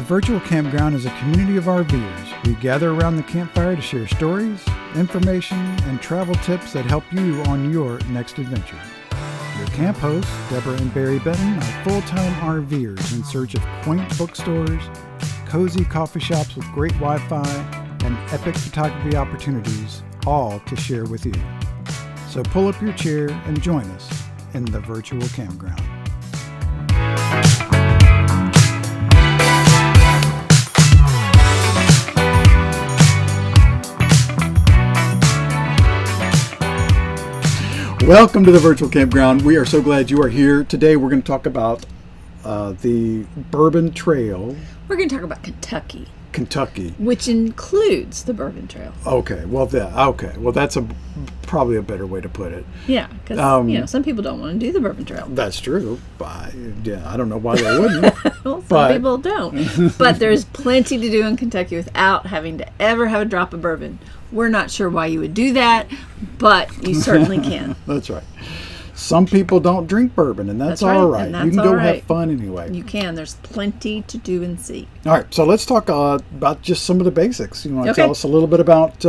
Virtual Campground is a community of RVers. We gather around the campfire to share stories, information, and travel tips that help you on your next adventure. Your camp hosts, Deborah and Barry Benton, are full-time RVers in search of quaint bookstores, cozy coffee shops with great Wi-Fi, and epic photography opportunities, all to share with you. So pull up your chair and join us in the Virtual Campground. Welcome to the Virtual Campground. We are so glad you are here. Today we're going to talk about the Bourbon Trail. We're going to talk about Kentucky. Which includes the Bourbon Trail. Okay, well, that's probably a better way to put it. Yeah, because some people don't want to do the Bourbon Trail. That's true. I don't know why they wouldn't. Well, some people don't. But there's plenty to do in Kentucky without having to ever have a drop of bourbon. We're not sure why you would do that, but you certainly can. That's right. Some people don't drink bourbon, and that's all right. You can go have fun anyway. You can. There's plenty to do and see. All right, so let's talk about just some of the basics. You want to tell us a little bit about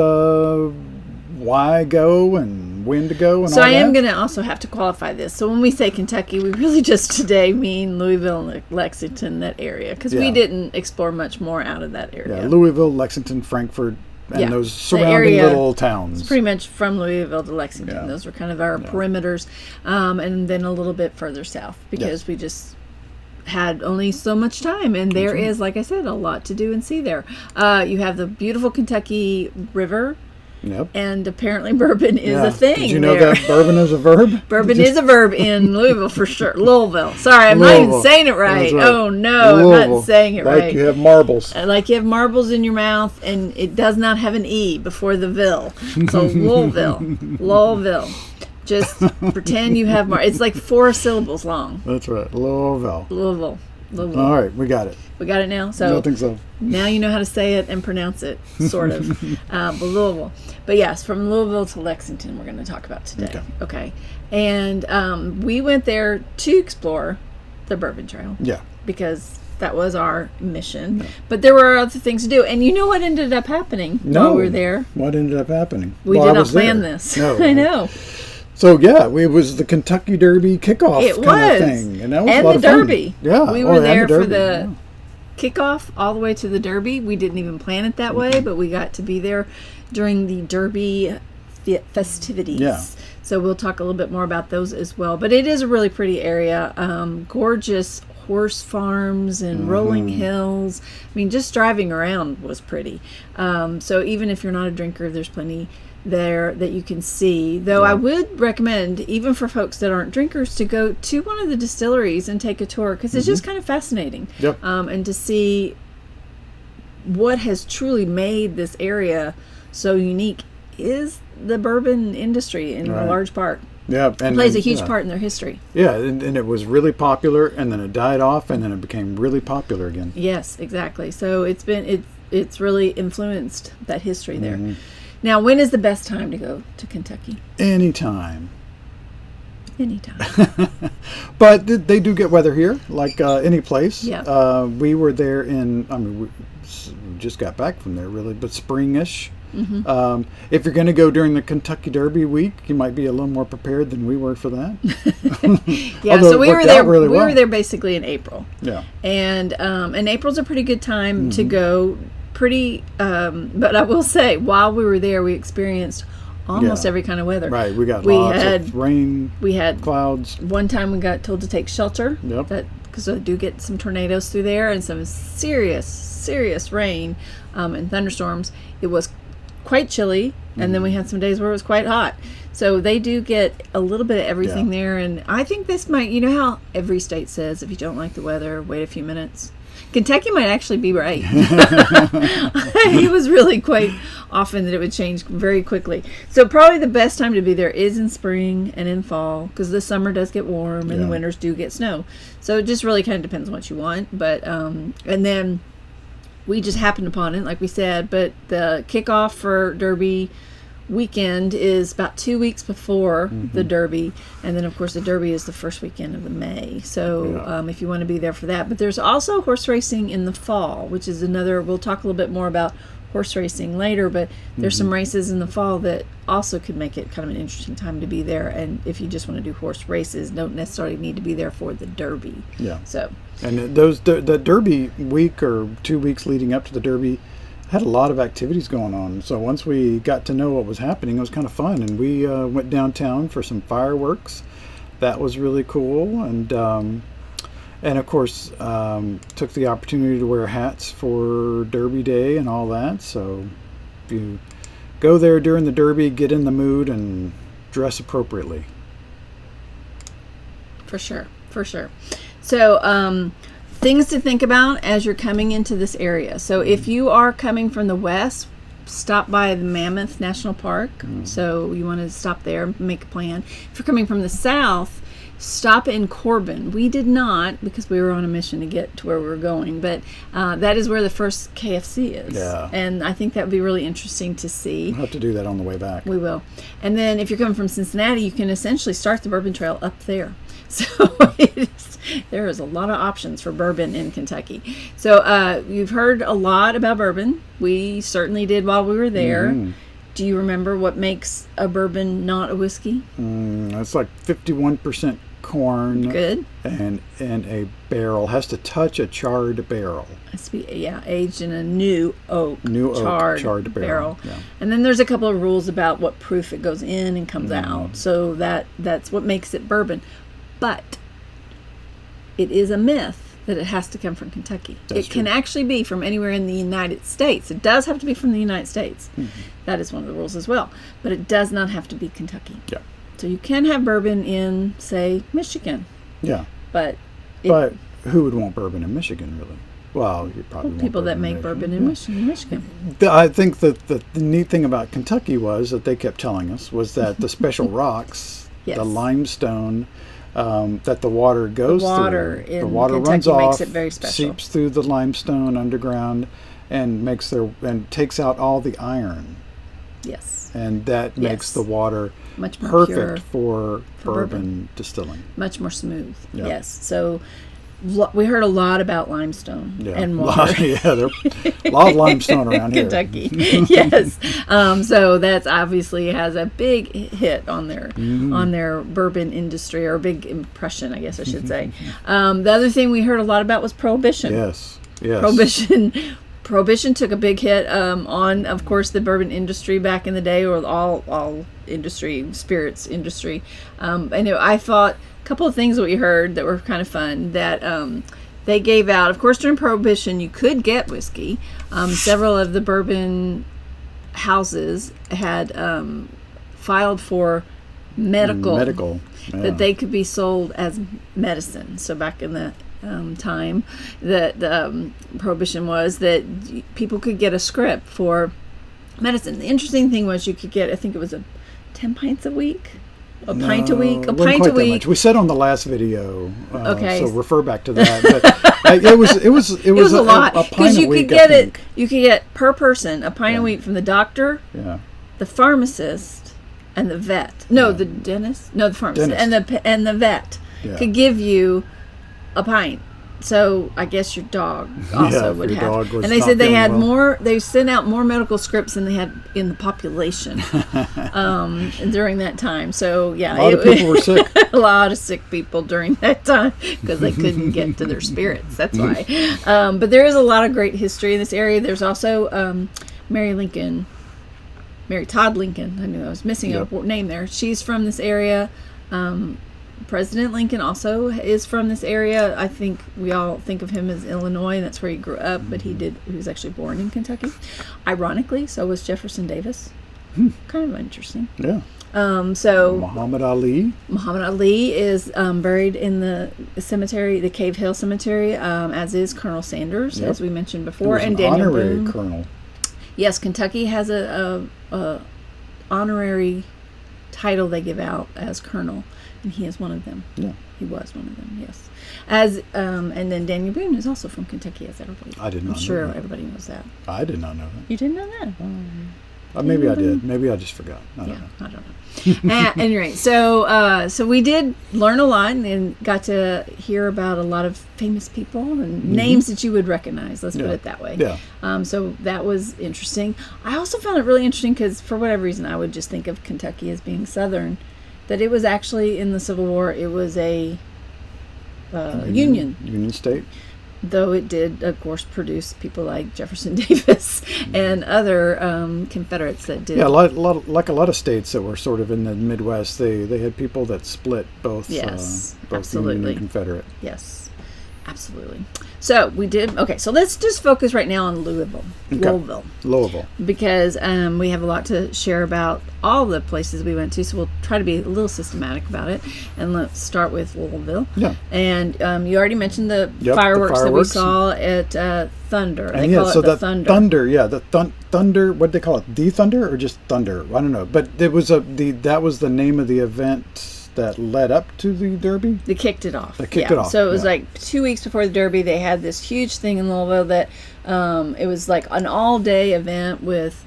why go and when to go and all that? So I am going to also have to qualify this. So when we say Kentucky, we really just today mean Louisville and Lexington, that area, because we didn't explore much more out of that area. Yeah, Louisville, Lexington, Frankfort, and those surrounding little towns. It's pretty much from Louisville to Lexington. Yeah. Those were kind of our perimeters. And then a little bit further south because we just had only so much time. And there is, like I said, a lot to do and see there. You have the beautiful Kentucky River. Yep. And apparently bourbon is a thing. Did you know that bourbon is a verb? Bourbon is a verb in Louisville for sure. Louisville. Sorry, I'm not even saying it right. Oh, no, Louisville. I'm not saying it right. Like you have marbles. Like you have marbles in your mouth, and it does not have an E before the ville. So Louisville. Just pretend you have it's like 4 syllables long. That's right. Louisville. All right, we got it. We got it now? So I think so. Now you know how to say it and pronounce it, sort of. But Louisville. But yes, from Louisville to Lexington we're going to talk about today. Okay. And we went there to explore the Bourbon Trail. Yeah. Because that was our mission. Yeah. But there were other things to do. And you know what ended up happening while we were there? What ended up happening? We did not plan this. No. I know. So, it was the Kentucky Derby kickoff kind of thing. And that was a lot of fun. Derby. Yeah. We were there for the kickoff all the way to the Derby. We didn't even plan it that way, but we got to be there during the Derby festivities. Yeah. So we'll talk a little bit more about those as well. But it is a really pretty area. Gorgeous horse farms and rolling hills. I mean, just driving around was pretty. So even if you're not a drinker, there's plenty there that you can see, though I would recommend, even for folks that aren't drinkers, to go to one of the distilleries and take a tour, because it's just kind of fascinating. And to see what has truly made this area so unique is the bourbon industry in a large part. Yeah, and it plays a huge part in their history. Yeah, and it was really popular, and then it died off, and then it became really popular again. Yes, exactly. So it's really influenced that history there. Now, when is the best time to go to Kentucky? Anytime. But they do get weather here, like any place. Yeah. We were there we just got back from there, really, but spring-ish. If you're going to go during the Kentucky Derby week, you might be a little more prepared than we were for that. So we were there. We were there basically in April. Yeah. And April's a pretty good time to go. But I will say, while we were there, we experienced almost every kind of weather. Right, we lots of rain, we had clouds. One time we got told to take shelter. Yep. Because I do get some tornadoes through there and some serious rain and thunderstorms. It was quite chilly, and then we had some days where it was quite hot. So they do get a little bit of everything there, and I think this might, you know how every state says if you don't like the weather, wait a few minutes? Kentucky might actually be right. It was really quite often that it would change very quickly. So probably the best time to be there is in spring and in fall, because the summer does get warm and the winters do get snow. So it just really kind of depends on what you want. But and then we just happened upon it, like we said. But the kickoff for Derby weekend is about 2 weeks before the Derby, and then of course the Derby is the first weekend of the May. So if you want to be there for that, but there's also horse racing in the fall, which is another. We'll talk a little bit more about horse racing later, but there's some races in the fall that also could make it kind of an interesting time to be there. And if you just want to do horse races, don't necessarily need to be there for the Derby. So and the Derby week or 2 weeks leading up to the Derby had a lot of activities going on. So once we got to know what was happening, it was kind of fun. And we went downtown for some fireworks. That was really cool. And of course, took the opportunity to wear hats for Derby Day and all that. So if you go there during the Derby, get in the mood and dress appropriately. For sure. So, things to think about as you're coming into this area. So if you are coming from the west, stop by the Mammoth National Park. So you want to stop there, make a plan. If you're coming from the south, stop in Corbin. We did not, because we were on a mission to get to where we were going, but that is where the first KFC is. And I think that would be really interesting to see. We'll have to do that on the way back. We will. And then if you're coming from Cincinnati, you can essentially start the Bourbon Trail up there. So there is a lot of options for bourbon in Kentucky. So you've heard a lot about bourbon. We certainly did while we were there. Do you remember what makes a bourbon not a whiskey? It's like 51% corn. Good. And a barrel. Has to touch a charred barrel. Has to be, aged in a new oak. Charred barrel. And then there's a couple of rules about what proof it goes in and comes out. So that's what makes it bourbon. But it is a myth that it has to come from Kentucky. It can actually be from anywhere in the United States. It does have to be from the United States. That is one of the rules as well. But it does not have to be Kentucky. So you can have bourbon in, say, Michigan. But who would want bourbon in Michigan, really? Well, you probably want people that make bourbon in Michigan. I think that the neat thing about Kentucky was that they kept telling us was that the special rocks, the limestone, that the water goes through. The water Kentucky runs off, makes it very special. seeps through the limestone underground, and takes out all the iron. And that makes the water much more perfect pure for bourbon distilling. Much more smooth. So we heard a lot about limestone and water. There's a lot of limestone around here. Kentucky. So that's obviously has a big hit on their bourbon industry, or a big impression, I guess I should say. The other thing we heard a lot about was Prohibition. Prohibition took a big hit on, of course, the bourbon industry back in the day, or all industry, spirits industry. I thought a couple of things that we heard that were kind of fun, that they gave out, of course, during Prohibition, you could get whiskey. Several of the bourbon houses had filed for medical that they could be sold as medicine. So back in the time that Prohibition was, that people could get a script for medicine. The interesting thing was you could get, I think it was 10 pints a week. A pint a week. We said on the last video, so refer back to that. But it was a lot, because you could get it. You could get per person a pint a week from the doctor, the pharmacist, and the vet. No, the dentist. No, the pharmacist and the vet could give you a pint. So I guess your dog also would have. And they said they had more. They sent out more medical scripts than they had in the population during that time. So a lot of people were sick. A lot of sick people during that time because they couldn't get to their spirits. That's why. But there is a lot of great history in this area. There's also Mary Todd Lincoln. I knew I was missing a name there. She's from this area. President Lincoln also is from this area. I think we all think of him as Illinois, and that's where he grew up, but he was actually born in Kentucky. Ironically, so was Jefferson Davis. Kind of interesting. So Muhammad Ali is buried in the cemetery, the Cave Hill Cemetery, as is Colonel Sanders, as we mentioned before, and Daniel Boone. Colonel. Yes, Kentucky has a honorary title they give out as colonel. And he is one of them. He was one of them. Yes. And then Daniel Boone is also from Kentucky, as everybody. I did not know I'm sure that. Everybody knows that. I did not know that. You didn't know that? Maybe I did. Maybe I just forgot. I don't know. I don't know. At any rate, so we did learn a lot and got to hear about a lot of famous people and names that you would recognize. Let's put it that way. Yeah. So that was interesting. I also found it really interesting because for whatever reason I would just think of Kentucky as being Southern, that it was actually in the Civil War. It was a Union state. Though it did, of course, produce people like Jefferson Davis and other Confederates that did. Yeah, like a lot of states that were sort of in the Midwest, they had people that split both. Yes, both absolutely. Union and Confederate. Yes, absolutely. So we did. Okay, so let's just focus right now on Louisville, because we have a lot to share about all the places we went to. So we'll try to be a little systematic about it, and let's start with Louisville. Yeah. And you already mentioned the fireworks that we saw at Thunder. They call it the Thunder. Thunder, yeah, the Thunder. What they call it? The Thunder or just Thunder? I don't know. But it was that was the name of the event that led up to the Derby? They kicked it off. So it was like 2 weeks before the Derby. They had this huge thing in Louisville that it was like an all-day event with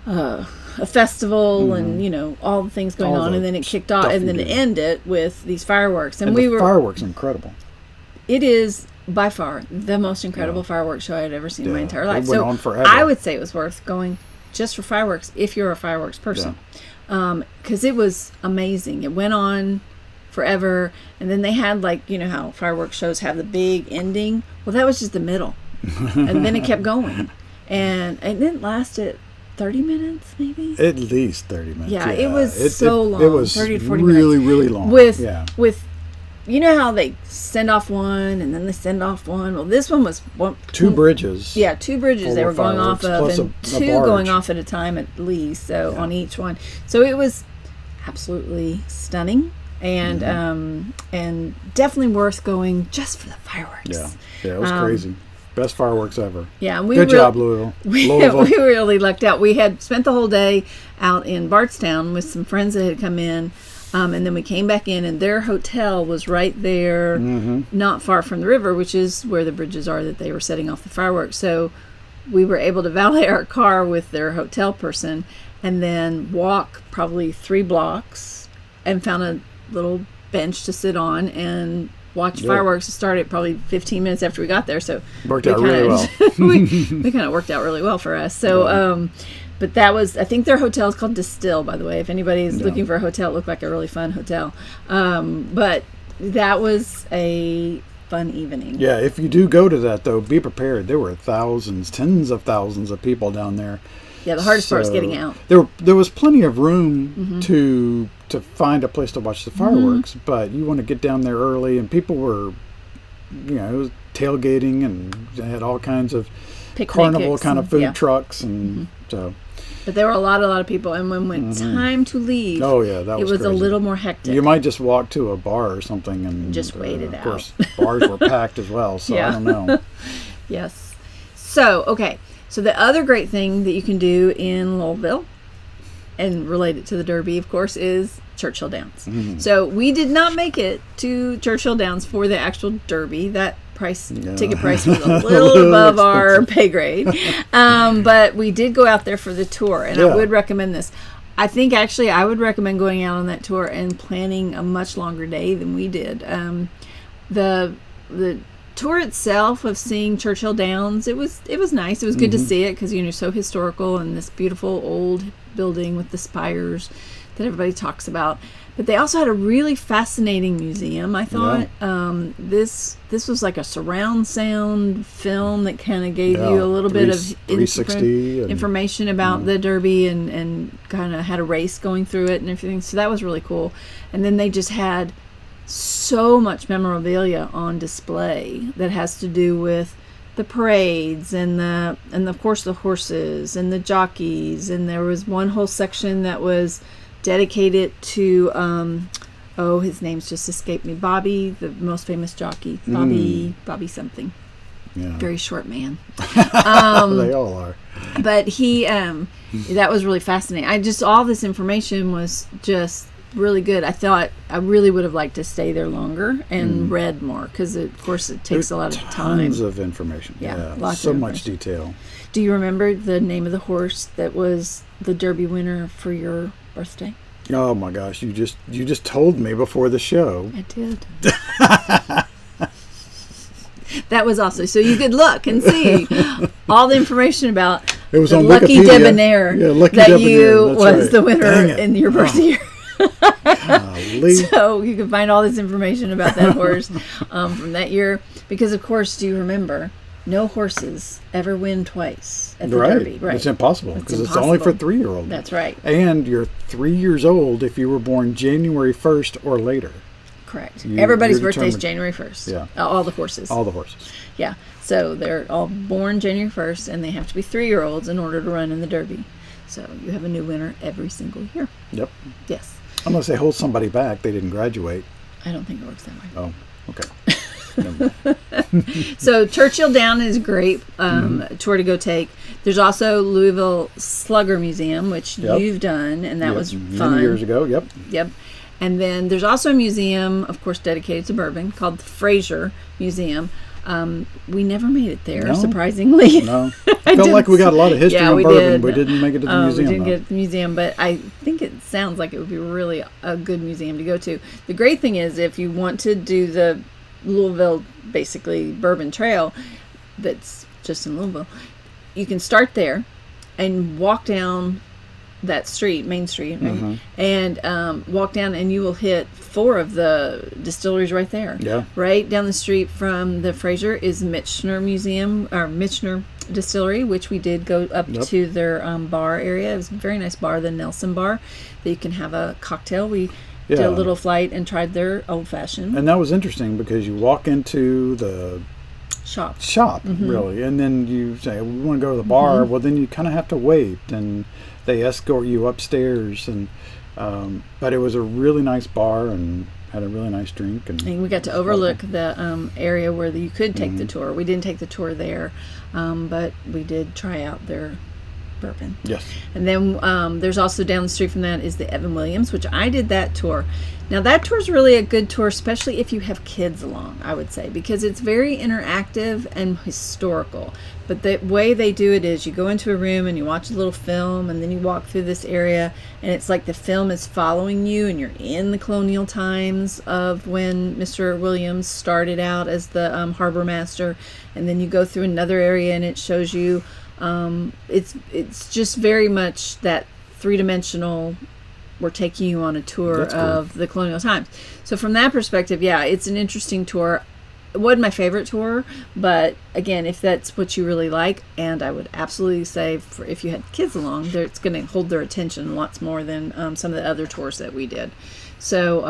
a festival and, all the things going on. And then it kicked off and then it ended with these fireworks. And fireworks are incredible. It is by far the most incredible fireworks show I'd ever seen in my entire life. It went on forever. I would say it was worth going just for fireworks if you're a fireworks person. Yeah. Because it was amazing. It went on forever, and then they had how fireworks shows have the big ending. Well, that was just the middle, and then it kept going, and it didn't last 30 minutes, maybe. At least 30 minutes. Yeah, it was so long. It was 30 to 40 really, minutes. really long. With you know how they send off one and then they send off one? Well, this one was two bridges. Yeah, 2 bridges they were going off of, and 2 going off at a time at least, on each one. So it was absolutely stunning and and definitely worth going just for the fireworks. Yeah, it was crazy. Best fireworks ever. Yeah, and good job, Louisville. We really lucked out. We had spent the whole day out in Bardstown with some friends that had come in. And then we came back in, and their hotel was right there, not far from the river, which is where the bridges are that they were setting off the fireworks. So we were able to valet our car with their hotel person and then walk probably 3 blocks and found a little bench to sit on and watch fireworks. Started probably 15 minutes after we got there. So worked out really well. we kind of worked out really well for us. So, but that was, I think their hotel is called Distill, by the way. If anybody is looking for a hotel, it looked like a really fun hotel. But that was a fun evening. Yeah, if you do go to that, though, be prepared. There were thousands, tens of thousands of people down there. Yeah, the hardest part was getting out. There was plenty of room to find a place to watch the fireworks, but you want to get down there early, and people were, it was tailgating, and they had all kinds of carnival kind of food trucks, and so... But there were a lot of people, and when it was time to leave, that was crazy. A little more hectic. You might just walk to a bar or something and just wait it out. Of course, bars were packed as well, so I don't know. Yes. So, okay. So the other great thing that you can do in Louisville, and related to the Derby, of course, is Churchill Downs. So we did not make it to Churchill Downs for the actual Derby. That ticket price was a little above our pay grade, but we did go out there for the tour, and I would recommend this. I think actually I would recommend going out on that tour and planning a much longer day than we did. The tour itself of seeing Churchill Downs, it was nice. It was good to see it because so historical, and this beautiful old building with the spires that everybody talks about. But they also had a really fascinating museum, I thought. This was like a surround sound film that kind of gave you a little bit of information about the Derby, and kind of had a race going through it and everything. So that was really cool. And then they just had so much memorabilia on display that has to do with the parades and of course the horses and the jockeys. And there was one whole section that was dedicated to his name's just escaped me, Bobby, the most famous jockey, Bobby something, very short man. They all are, but he that was really fascinating. All this information was just really good. I really would have liked to stay there longer and read more because, of course, it takes a lot of time. Tons of information. Yeah, lots so much detail. Do you remember the name of the horse that was the Derby winner for your birthday? Oh my gosh! You just told me before the show. I did. That was also so you could look and see all the information about it was the on Lucky Wikipedia. Debonair that you was the winner in your birthday year. So you can find all this information about that horse from that year because, of course, do you remember? No horses ever win twice at the Derby. Right. It's impossible because it's only for 3-year-olds. That's right. And you're 3 years old if you were born January 1st or later. Correct. Everybody's birthday is January 1st. Yeah. All the horses. All the horses. Yeah. So they're all born January 1st, and they have to be 3-year-olds in order to run in the Derby. So you have a new winner every single year. Yep. Yes. Unless they hold somebody back, they didn't graduate. I don't think it works that way. Oh, okay. So Churchill Downs is a great tour to go take. There's also Louisville Slugger Museum, which you've done, and that was fun. Many years ago, yep. And then there's also a museum, of course, dedicated to bourbon called the Fraser Museum. We never made it there, surprisingly. No. I felt like we got a lot of history on bourbon. We didn't make it to the museum. We didn't get to the museum, but I think it sounds like it would be really a good museum to go to. The great thing is if you want to do the Louisville, basically, Bourbon Trail that's just in Louisville, you can start there and walk down that street, Main Street, and walk down, and you will hit 4 of the distilleries right there. Yeah. Right down the street from the Fraser is Michener Museum, or Michener Distillery, which we did go up to their bar area. It was a very nice bar, the Nelson Bar, that you can have a cocktail. We did a little flight and tried their old fashioned. And that was interesting because you walk into the shop really, and then you say, we want to go to the bar. Well, then you kind of have to wait, and they escort you upstairs, and but it was a really nice bar and had a really nice drink, and we got to overlook the area where you could take the tour. We didn't take the tour there, but we did try out their bourbon. Yes. And then there's also down the street from that is the Evan Williams, which I did that tour. Now that tour is really a good tour, especially if you have kids along, I would say, because it's very interactive and historical. But the way they do it is you go into a room and you watch a little film, and then you walk through this area, and it's like the film is following you, and you're in the colonial times of when Mr. Williams started out as the harbor master, and then you go through another area and it shows you it's just very much that 3-dimensional, we're taking you on a tour of the colonial times. So from that perspective, it's an interesting tour. It wasn't my favorite tour, but again, if that's what you really like, and I would absolutely say if you had kids along, it's going to hold their attention lots more than some of the other tours that we did. So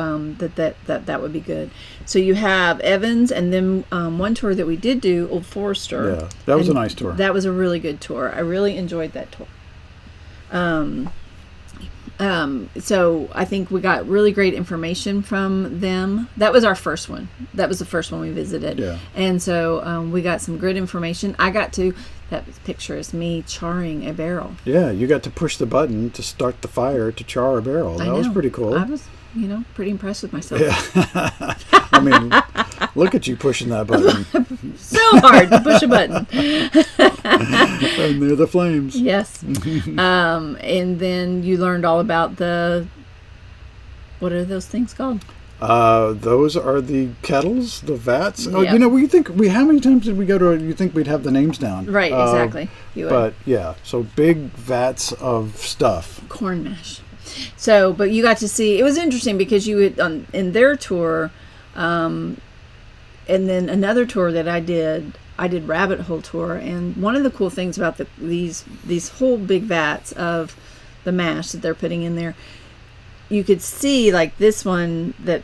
that would be good. So you have Evans, and then one tour that we did do, Old Forester. Yeah, that was a nice tour. That was a really good tour. I really enjoyed that tour. So I think we got really great information from them. That was our first one. That was the first one we visited. Yeah. And so we got some good information. That picture is me charring a barrel. Yeah, you got to push the button to start the fire to char a barrel. That was pretty cool. I was, pretty impressed with myself. Yeah. I mean, look at you pushing that button. So hard to push a button. And there the flames. Yes. And then you learned all about what are those things called? Those are the kettles, the vats. Oh, how many times did we go to you think we'd have the names down? Right, exactly. But so big vats of stuff. Corn mash. So, but you got to see, it was interesting because you would, in their tour, and then another tour that I did Rabbit Hole Tour, and one of the cool things about these whole big vats of the mash that they're putting in there, you could see like this one that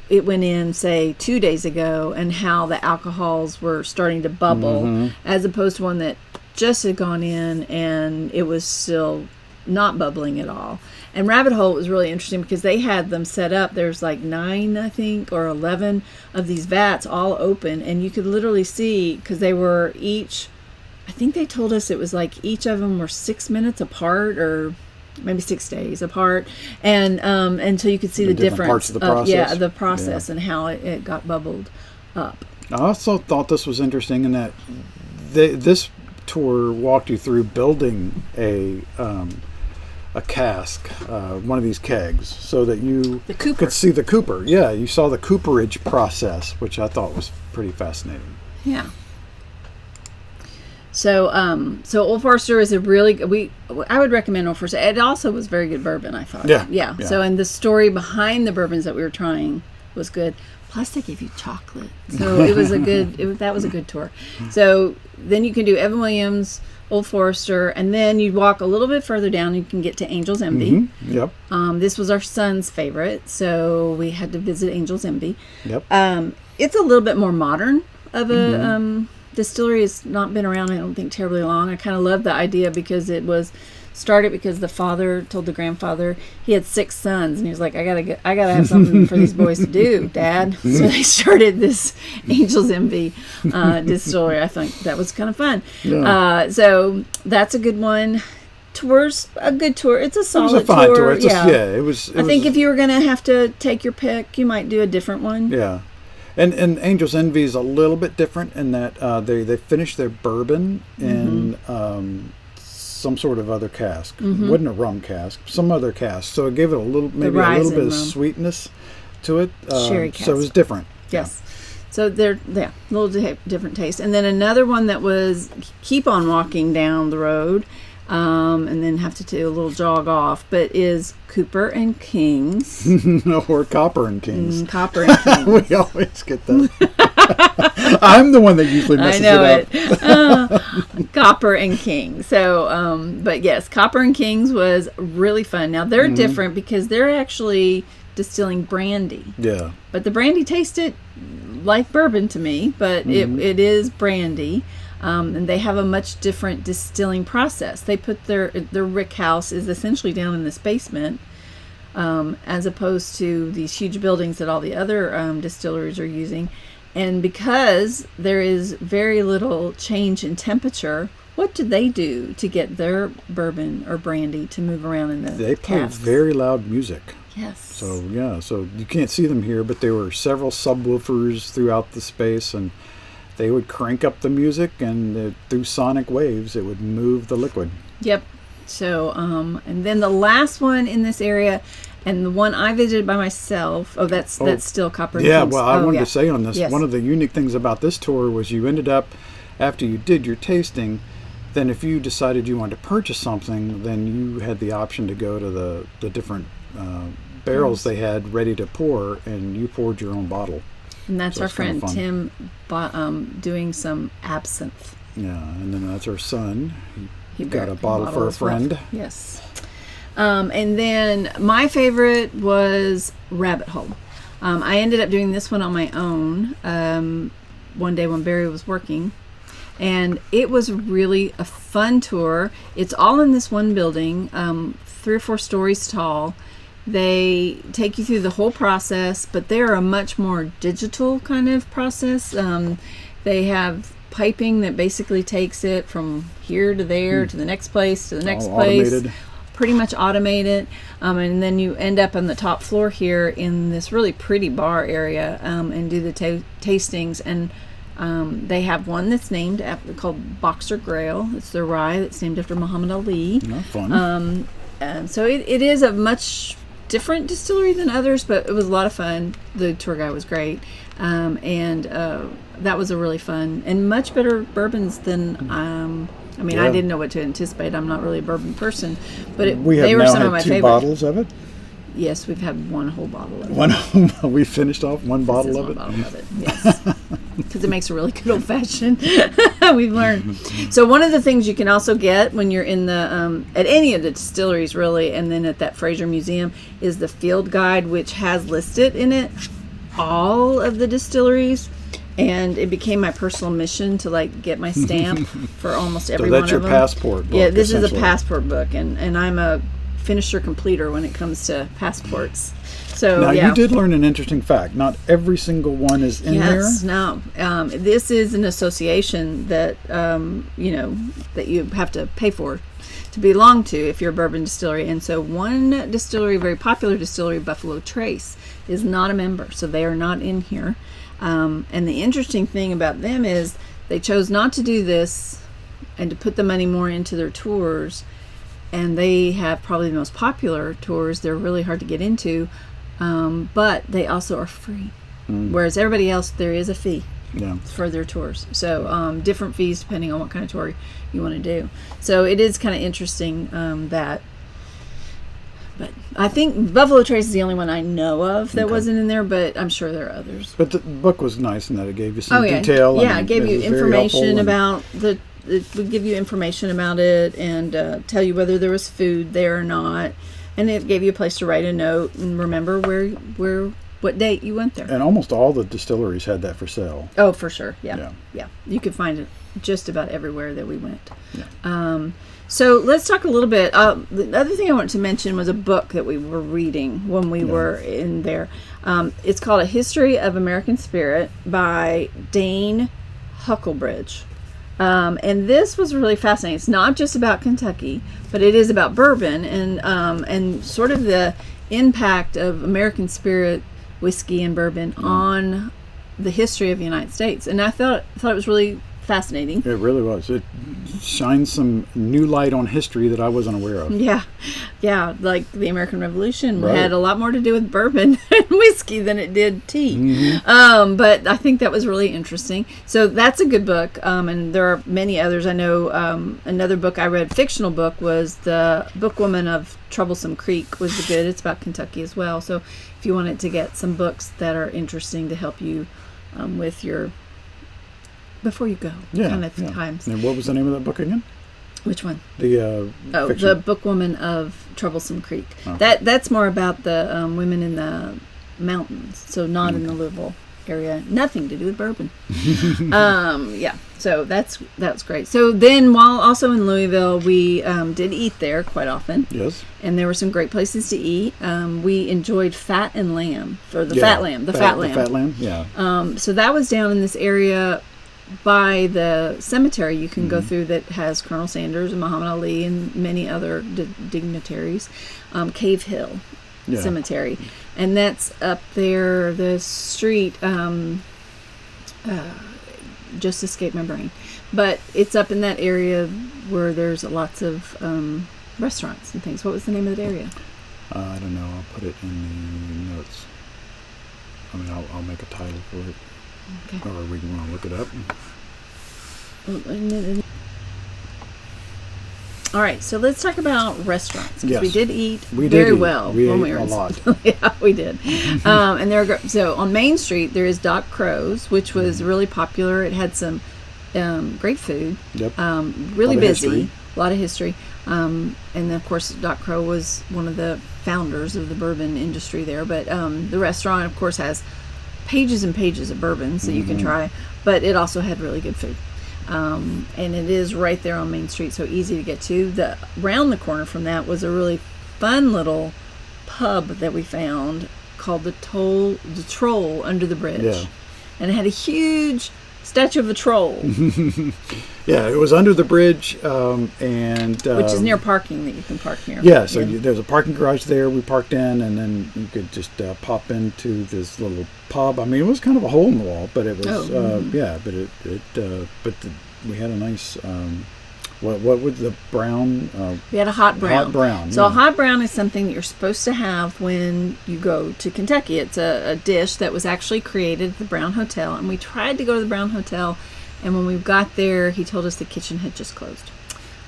it went in, say, 2 days ago, and how the alcohols were starting to bubble, as opposed to one that just had gone in and it was still not bubbling at all. And Rabbit Hole was really interesting because they had them set up. There's like 9, I think, or 11 of these vats all open, and you could literally see, because they were each, I think they told us it was like each of them were 6 minutes apart, or maybe 6 days apart, and so you could see the difference parts of the process. the process and how it got bubbled up. I also thought this was interesting in that this tour walked you through building a cask, one of these kegs, so that you could see the cooper. Yeah, you saw the cooperage process, which I thought was pretty fascinating. Yeah. So Old Forester is a really good, I would recommend Old Forester. It also was very good bourbon, I thought. Yeah. So, and the story behind the bourbons that we were trying was good. Plus, they gave you chocolate, so it was that was a good tour. So then you can do Evan Williams, Old Forester, and then you walk a little bit further down. You can get to Angel's Envy. Mm-hmm. Yep. This was our son's favorite, so we had to visit Angel's Envy. Yep. It's a little bit more modern of a distillery. Has not been around, I don't think, terribly long. I kind of love the idea because it was started because the father told the grandfather he had 6 sons, and he was like, I gotta have something for these boys to do, Dad. So they started this Angel's Envy distillery. I think that was kind of fun. Yeah. So that's a good one. Tour's a good tour. It's a solid tour. It was a fine tour. It was. I think if you were gonna have to take your pick, you might do a different one. Yeah. And Angel's Envy is a little bit different in that they finished their bourbon in some sort of other cask. It wasn't a rum cask, some other cask. So it gave it a little bit of sweetness to it. Sherry cask. So it was different. Yes. So they're a little different taste. And then another one that was keep on walking down the road, and then have to do a little jog off, but is Cooper and Kings. Or Copper and Kings. Copper and Kings. We always get that. I'm the one that usually messes it up. Copper and Kings. So, but yes, Copper and Kings was really fun. Now they're different because they're actually distilling brandy. Yeah. But the brandy tasted like bourbon to me, but it is brandy. And they have a much different distilling process. They put their rick house is essentially down in this basement, as opposed to these huge buildings that all the other distilleries are using. And because there is very little change in temperature, what do they do to get their bourbon or brandy to move around in the They play casks? very loud music. Yes. So you can't see them here, but there were several subwoofers throughout the space, and they would crank up the music, and through sonic waves, it would move the liquid. Yep. So, and then the last one in this area, and the one I visited by myself. That's still Copper and Kings. Well, I wanted to say on this, one of the unique things about this tour was you ended up, after you did your tasting, then if you decided you wanted to purchase something, then you had the option to go to the different barrels they had ready to pour, and you poured your own bottle. And that's our friend Tim doing some absinthe. Yeah, and then that's our son. He got a bottle for a friend. Well. Yes. And then my favorite was Rabbit Hole. I ended up doing this one on my own one day when Barry was working. And it was really a fun tour. It's all in this one building, 3 or 4 stories tall. They take you through the whole process, but they're a much more digital kind of process. They have piping that basically takes it from here to there to the next place to the next place. Automated. Pretty much automated. And then you end up on the top floor here in this really pretty bar area and do the tastings. And they have one that's named called Boxer Grail. It's their rye that's named after Muhammad Ali. Fun. And so it is a much different distillery than others, but it was a lot of fun. The tour guide was great, and that was a really fun and much better bourbons than I didn't know what to anticipate. I'm not really a bourbon person, but they were some of my favorites. 2 bottles of it. Yes, we've had 1 whole bottle of it. We finised off 1 bottle of it. 1 bottle of it. Yes, because it makes a really good old fashioned. We've learned. So one of the things you can also get when you're in the at any of the distilleries really, and then at that Fraser Museum, is the field guide, which has listed in it all of the distilleries. And it became my personal mission to get my stamp for almost every one of them. So that's your passport book. Yeah, this is a passport book, and I'm a finisher completer when it comes to passports. So now you did learn an interesting fact. Not every single one is in there. Yes, no. This is an association that that you have to pay for to belong to if you're a bourbon distillery. And so one distillery, very popular distillery, Buffalo Trace, is not a member, so they are not in here. And the interesting thing about them is they chose not to do this and to put the money more into their tours, and they have probably the most popular tours. They're really hard to get into, but they also are free. Whereas everybody else, there is a fee for their tours. So different fees depending on what kind of tour you want to do. So it is kind of interesting that. But I think Buffalo Trace is the only one I know of that wasn't in there, but I'm sure there are others. But the book was nice in that it gave you some detail. Yeah, it gave you information about it would give you information about it and tell you whether there was food there or not. And it gave you a place to write a note and remember what date you went there. And almost all the distilleries had that for sale. Oh, for sure. Yeah. You could find it just about everywhere that we went. Yeah. So let's talk a little bit. The other thing I wanted to mention was a book that we were reading when we were in there. It's called A History of American Spirit by Dane Huckelbridge. And this was really fascinating. It's not just about Kentucky, but it is about bourbon and sort of the impact of American spirit, whiskey, and bourbon on the history of the United States. And I thought it was really fascinating. It really was. It shines some new light on history that I wasn't aware of. Yeah, like the American Revolution had a lot more to do with bourbon and whiskey than it did tea. But I think that was really interesting. So that's a good book, and there are many others. I know another book I read, fictional book, was The Bookwoman of Troublesome Creek was good. It's about Kentucky as well. So if you wanted to get some books that are interesting to help you with your before you go kind of times. And what was the name of that book again? Which one? The fiction. The Bookwoman of Troublesome Creek. That's more about the women in the mountains, so not in the Louisville area. Nothing to do with bourbon. So that's great. So then, while also in Louisville, we did eat there quite often. Yes. And there were some great places to eat. We enjoyed Fat and Lamb, or the Fat Lamb. The Fat Lamb. Yeah. So that was down in this area by the cemetery you can go through that has Colonel Sanders and Muhammad Ali and many other dignitaries. Cave Hill Cemetery. And that's up there, the street, just escaped my brain. But it's up in that area where there's lots of restaurants and things. What was the name of that area? I don't know. I'll put it in the notes. I mean, I'll make a title for it. Okay. Or we can look it up. All right, so let's talk about restaurants. Yes. We did eat very well when we were in lot. Yeah, we did. And so on Main Street there is Doc Crow's, which was really popular. It had some great food. Yep. Really busy. A lot of history. And of course, Doc Crow was one of the founders of the bourbon industry there. But the restaurant, of course, has pages and pages of bourbons that you can try, but it also had really good food. And it is right there on Main Street, so easy to get to. Around the corner from that was a really fun little pub that we found called the Troll Under the Bridge. Yeah. And it had a huge statue of a troll. Yeah, it was under the bridge, and which is near parking that you can park near. Yeah, so there's a parking garage there we parked in, and then you could just pop into this little pub. I mean, it was kind of a hole in the wall, but it was we had a nice what was the brown? We had a hot brown. Hot brown. So a hot brown is something that you're supposed to have when you go to Kentucky. It's a dish that was actually created at the Brown Hotel, and we tried to go to the Brown Hotel. And when we got there, he told us the kitchen had just closed.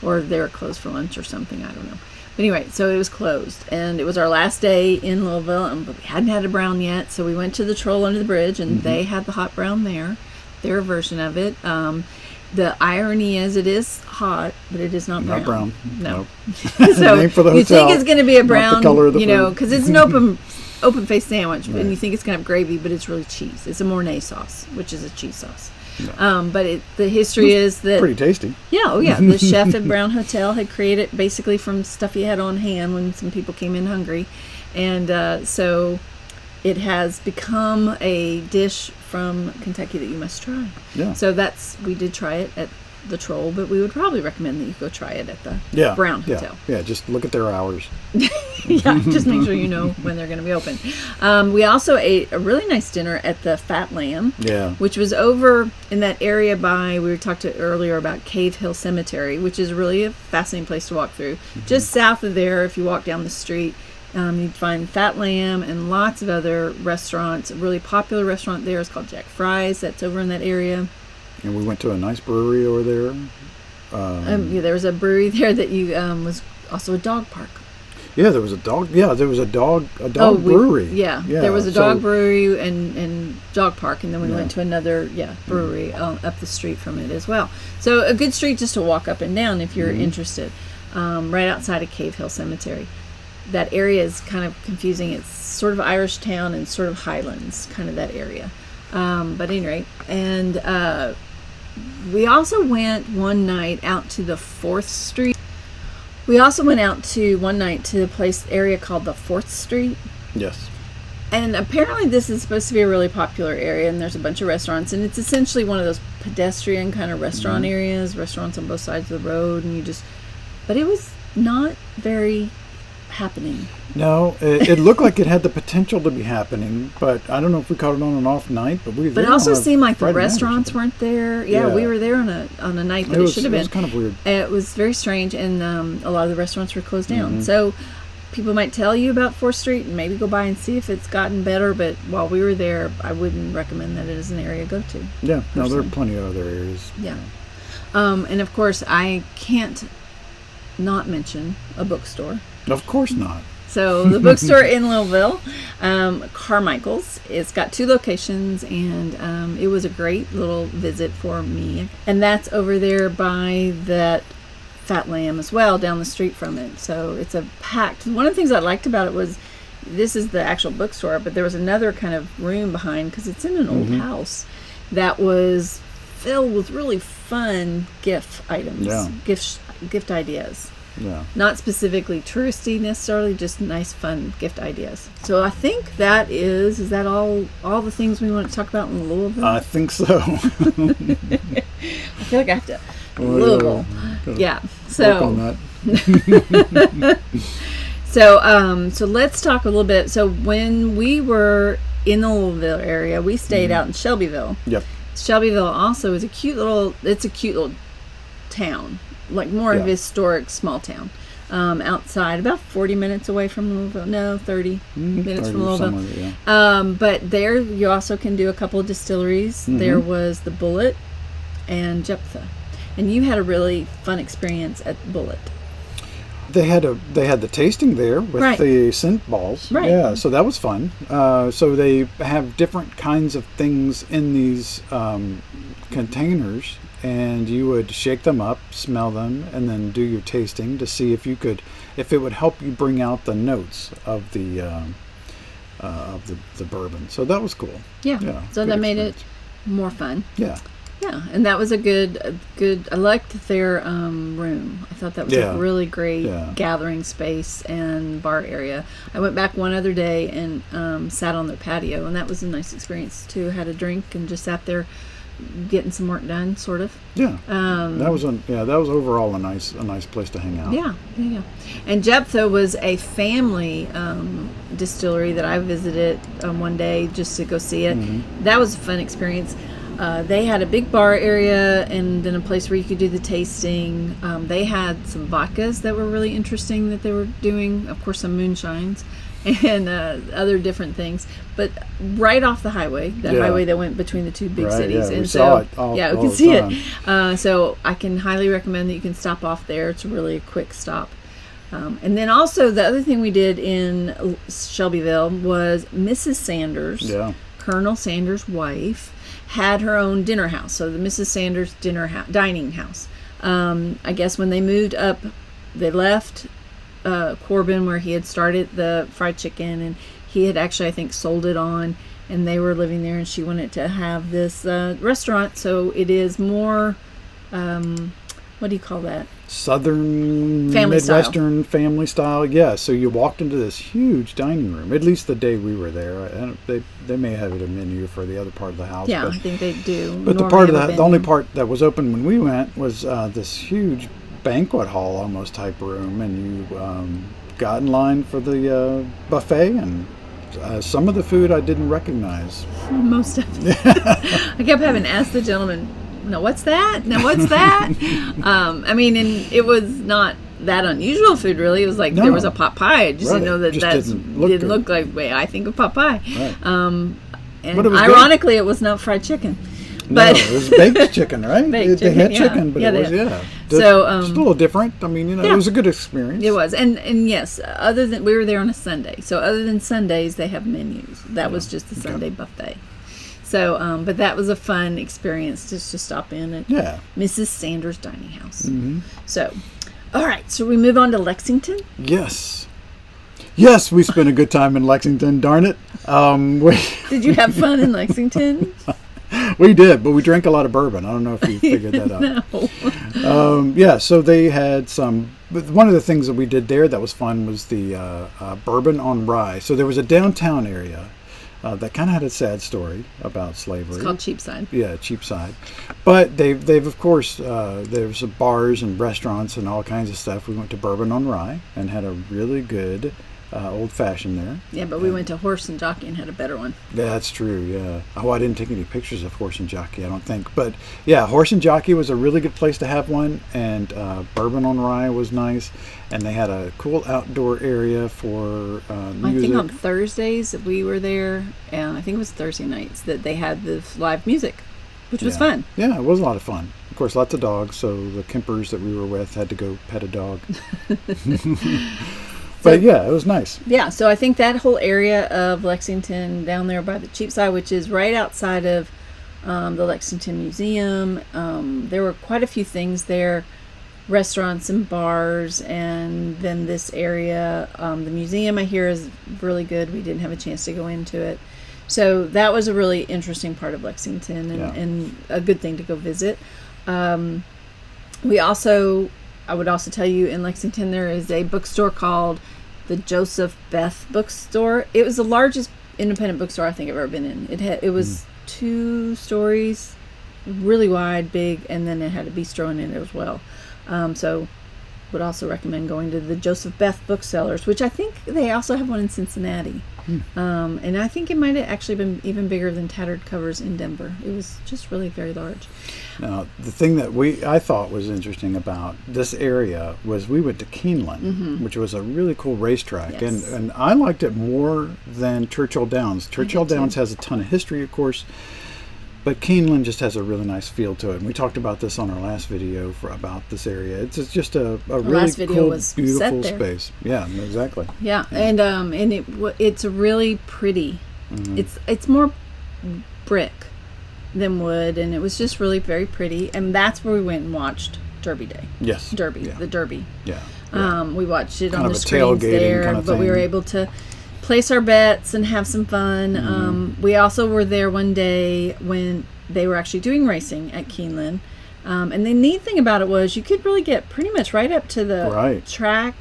Or they were closed for lunch or something, I don't know. But anyway, so it was closed. And it was our last day in Louisville, and we hadn't had a brown yet. So we went to the Troll Under the Bridge, and they had the hot brown there, their version of it. The irony is it is hot, but it is not brown. Not brown. No. Nope. So name for the you hotel, think it's going to be a brown, not the color of the food. because it's an open-faced sandwich, and you think it's going to have gravy, but it's really cheese. It's a Mornay sauce, which is a cheese sauce. No. But the history is that pretty tasty. Yeah, the chef at Brown Hotel had created it basically from stuff he had on hand when some people came in hungry, and so it has become a dish from Kentucky that you must try. Yeah. So we did try it at the Troll, but we would probably recommend that you go try it at the Brown Hotel. Yeah, just look at their hours. Yeah, just make sure you know when they're going to be open. We also ate a really nice dinner at the Fat Lamb, which was over in that area we were talking earlier about Cave Hill Cemetery, which is really a fascinating place to walk through. Mm-hmm. Just south of there, if you walk down the street, you'd find Fat Lamb and lots of other restaurants. A really popular restaurant there is called Jack Fry's. That's over in that area. And we went to a nice brewery over there. There was a brewery there that was also a dog park. Yeah, there was a dog. Yeah, there was a dog brewery. There was a dog brewery and dog park, and then we went to another brewery up the street from it as well. So a good street just to walk up and down if you're interested. Right outside of Cave Hill Cemetery. That area is kind of confusing. It's sort of Irish town and sort of Highlands, kind of that area. But at any rate, and we also went one night out to the 4th Street. We also went out to one night to a area called the 4th Street. Yes. And apparently this is supposed to be a really popular area, and there's a bunch of restaurants, and it's essentially one of those pedestrian kind of restaurant areas, restaurants on both sides of the road, and but it was not very happening. No, it looked like it had the potential to be happening, but I don't know if we caught it on an off night. But it also seemed like the restaurants weren't there. Yeah, we were there on a night that it should have been. It was kind of weird. It was very strange, and a lot of the restaurants were closed down. Mm-hmm. So people might tell you about 4th Street and maybe go by and see if it's gotten better. But while we were there, I wouldn't recommend that it is an area to go to. Yeah, no, there are plenty of other areas. Yeah, and of course I can't not mention a bookstore. Of course not. So the bookstore in Louisville, Carmichael's, it's got 2 locations, and it was a great little visit for me. And that's over there by that Fat Lamb as well, down the street from it. So it's a packed. One of the things I liked about it was this is the actual bookstore, but there was another kind of room behind because it's in an old house that was filled with really fun gift items, gift ideas. Yeah. Not specifically touristy necessarily, just nice, fun gift ideas. So I think is that all the things we want to talk about in Louisville? I think so. I feel like I have to. Louisville. Yeah. So. Work on that. So let's talk a little bit. So when we were in the Louisville area, we stayed out in Shelbyville. Yep. Shelbyville also is a cute little town. Like more of a historic small town, outside, about 40 minutes away from Louisville. No, 30 minutes from Louisville. But there you also can do a couple of distilleries. There was the Bullet and Jephthah, and you had a really fun experience at Bullet. They had the tasting there with the scent balls. Right. Yeah, so that was fun. So they have different kinds of things in these containers. And you would shake them up, smell them, and then do your tasting to see if it would help you bring out the notes of the bourbon. So that was cool. Yeah. So that made it more fun. Yeah. Yeah, and that was a good. I liked their room. I thought that was a really great gathering space and bar area. I went back one other day and sat on their patio, and that was a nice experience too. Had a drink and just sat there, getting some work done, sort of. Yeah. That was overall a nice place to hang out. Yeah. And Jephthah was a family distillery that I visited one day just to go see it. Mm-hmm. That was a fun experience. They had a big bar area and then a place where you could do the tasting. They had some vodkas that were really interesting that they were doing. Of course, some moonshines and other different things. But right off the highway, highway that went between the 2 big cities. And we saw it all we can see it. So I can highly recommend that you can stop off there. It's really a quick stop. And then also the other thing we did in Shelbyville was Mrs. Sanders, Colonel Sanders' wife, had her own dinner house. So the Mrs. Sanders dining house. I guess when they moved up, they left Corbin where he had started the fried chicken, and he had actually, I think, sold it on, and they were living there, and she wanted to have this restaurant. So it is more what do you call that? Southern, Family Midwestern family style. Yeah, so you walked into this huge dining room, at least the day we were there. And they may have it a menu for the other part of the house. Yeah, I think they do. But the only part that was open when we went was this huge banquet hall almost type room, and you got in line for the buffet, and some of the food I didn't recognize. Most of it. I kept having to ask the gentleman, "No, what's that? No, what's that?" I mean, and it was not that unusual food, really. It was like there was a pot pie. I just didn't know that didn't look like the way I think of pot pie. Right. And ironically, it was not fried chicken. But no, it was baked chicken, right? They had chicken, but it was, So, just a little different. I mean, it was a good experience. It was. And yes, other than, we were there on a Sunday. So other than Sundays, they have menus. That was just the Sunday buffet. So, but that was a fun experience just to stop in at Mrs. Sanders' Dining House. Mm-hmm. So, all right. So we move on to Lexington? Yes, we spent a good time in Lexington, darn it. Did you have fun in Lexington? We did, but we drank a lot of bourbon. I don't know if you figured that out. No. So they had some. But one of the things that we did there that was fun was the bourbon on rye. So there was a downtown area that kind of had a sad story about slavery. It's called Cheapside. Yeah, Cheapside. But they've of course, there's bars and restaurants and all kinds of stuff. We went to Bourbon on Rye and had a really good old-fashioned there. Yeah, but we went to Horse and Jockey and had a better one. That's true, yeah. Oh, I didn't take any pictures of Horse and Jockey, I don't think. But, yeah, Horse and Jockey was a really good place to have one, and Bourbon on Rye was nice, and they had a cool outdoor area for music. I think on Thursdays that we were there, and I think it was Thursday nights, that they had the live music, which was fun. Yeah, it was a lot of fun. Of course, lots of dogs, so the Kempers that we were with had to go pet a dog. But yeah, it was nice. Yeah, so I think that whole area of Lexington down there by the Cheapside, which is right outside of the Lexington Museum, there were quite a few things there, restaurants and bars, and then this area, the museum I hear is really good. We didn't have a chance to go into it. So that was a really interesting part of Lexington and a good thing to go visit. I would also tell you in Lexington there is a bookstore called the Joseph Beth Bookstore. It was the largest independent bookstore I think I've ever been in. It was 2 stories, really wide, big, and then it had a bistro in it as well. So would also recommend going to the Joseph Beth Booksellers, which I think they also have one in Cincinnati. And I think it might have actually been even bigger than Tattered Covers in Denver. It was just really very large. Now, the thing that I thought was interesting about this area was we went to Keeneland, which was a really cool racetrack. Yes. And I liked it more than Churchill Downs. Churchill Downs has a ton of history, of course, but Keeneland just has a really nice feel to it. And we talked about this on our last video about this area. It's just a really cool, beautiful space. Yeah, exactly. Yeah. And it's really pretty. It's more brick than wood, and it was just really very pretty. And that's where we went and watched Derby Day. Yes. The Derby. Yeah. We watched it kind on the screens there, kind of but we were able to place our bets and have some fun. We also were there one day when they were actually doing racing at Keeneland. And the neat thing about it was you could really get pretty much right up to the track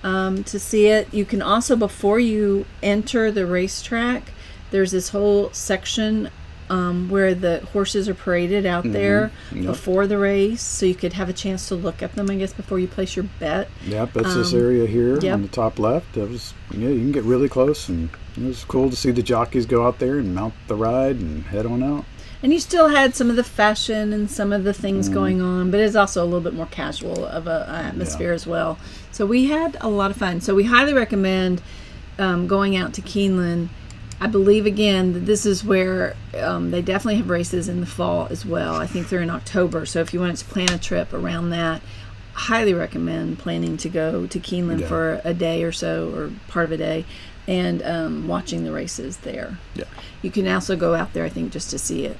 to see it. You can also, before you enter the racetrack, there's this whole section where the horses are paraded out there before the race, so you could have a chance to look at them, I guess, before you place your bet. Yep, that's this area here on the top left. That was, you can get really close, and it was cool to see the jockeys go out there and mount the ride and head on out. And you still had some of the fashion and some of the things going on, but it's also a little bit more casual of an atmosphere as well. So we had a lot of fun. So we highly recommend going out to Keeneland. I believe, again, that this is where they definitely have races in the fall as well. I think they're in October. So if you wanted to plan a trip around that, highly recommend planning to go to Keeneland for a day or so, or part of a day, and watching the races there. Yeah. You can also go out there, I think, just to see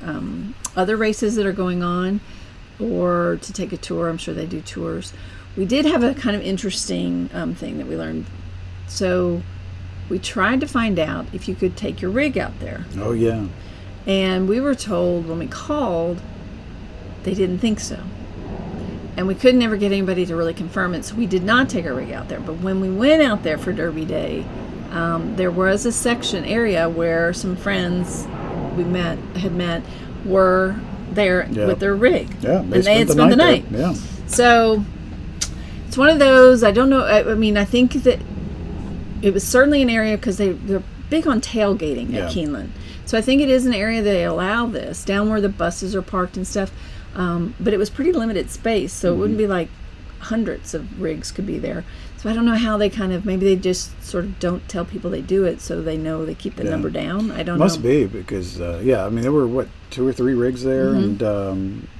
other races that are going on, or to take a tour. I'm sure they do tours. We did have a kind of interesting thing that we learned. So we tried to find out if you could take your rig out there. Oh, yeah. And we were told when we called, they didn't think so. and we could never get anybody to really confirm it, so we did not take our rig out there. But when we went out there for Derby Day, there was a section area where some friends we had met were there with their rig. Yeah, and they had spent the night. Yeah. So it's one of those, I don't know, I mean, I think that it was certainly an area because they're big on tailgating at Keeneland. So I think it is an area they allow this, down where the buses are parked and stuff. But it was pretty limited space, so it wouldn't be like hundreds of rigs could be there. So I don't know how they maybe they just sort of don't tell people they do it so they know they keep the number down. I don't know. Must be because, I mean, there were, 2 or 3 rigs there, and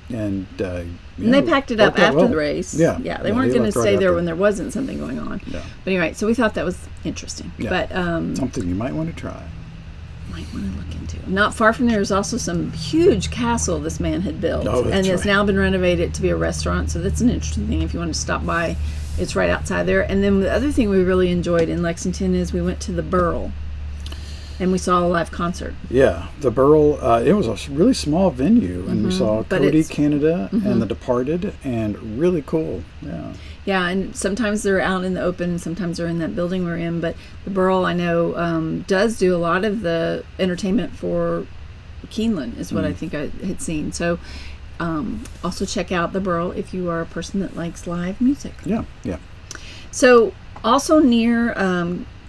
they packed it up after the race. Yeah. Yeah, they weren't going to stay there when there wasn't something going on. Yeah. But anyway, so we thought that was interesting. Yeah. But something you might want to try. Might want to look into. Not far from there is also some huge castle this man had built, and it's now been renovated to be a restaurant. So that's an interesting thing if you want to stop by. It's right outside there. And then the other thing we really enjoyed in Lexington is we went to the Burl, and we saw a live concert. Yeah, the Burl. It was a really small venue, and we saw Cody Canada and The Departed, and really cool. Yeah. Yeah, and sometimes they're out in the open, sometimes they're in that building we're in. But the Burl, I know, does do a lot of the entertainment for Keeneland, is what I think I had seen. So also check out the Burl if you are a person that likes live music. Yeah, yeah. So also near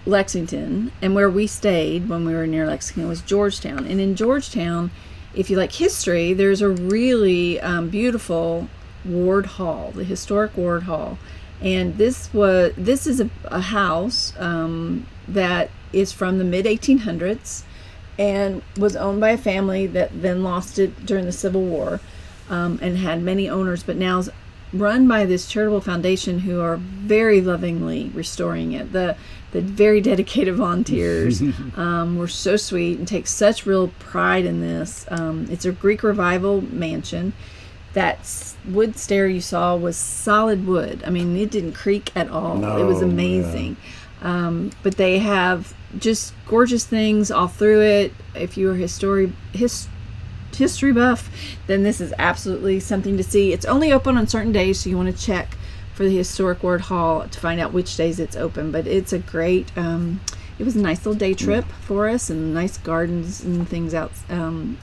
Lexington, and where we stayed when we were near Lexington, was Georgetown. And in Georgetown, if you like history, there's a really beautiful Ward Hall, the historic Ward Hall. And this is a house that is from the mid-1800s and was owned by a family that then lost it during the Civil War, and had many owners, but now is run by this charitable foundation who are very lovingly restoring it. The very dedicated volunteers were so sweet and take such real pride in this. It's a Greek Revival mansion. That wood stair you saw was solid wood. I mean, it didn't creak at all. No, it was amazing. But they have just gorgeous things all through it. If you're a history buff, then this is absolutely something to see. It's only open on certain days, so you want to check for the historic Ward Hall to find out which days it's open. But it's a great it was a nice little day trip for us, and nice gardens and things out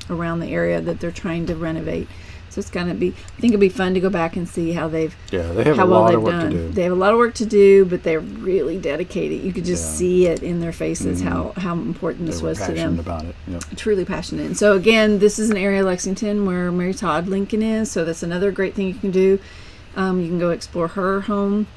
around the area that they're trying to renovate. So it's going to be, I think it'll be fun to go back and see how they have a lot of work to do. They have a lot of work to do, but they're really dedicated. You could just see it in their faces how important this was to them. About it. Yep. Truly passionate. And so again, this is an area of Lexington where Mary Todd Lincoln is. So that's another great thing you can do. You can go explore her home.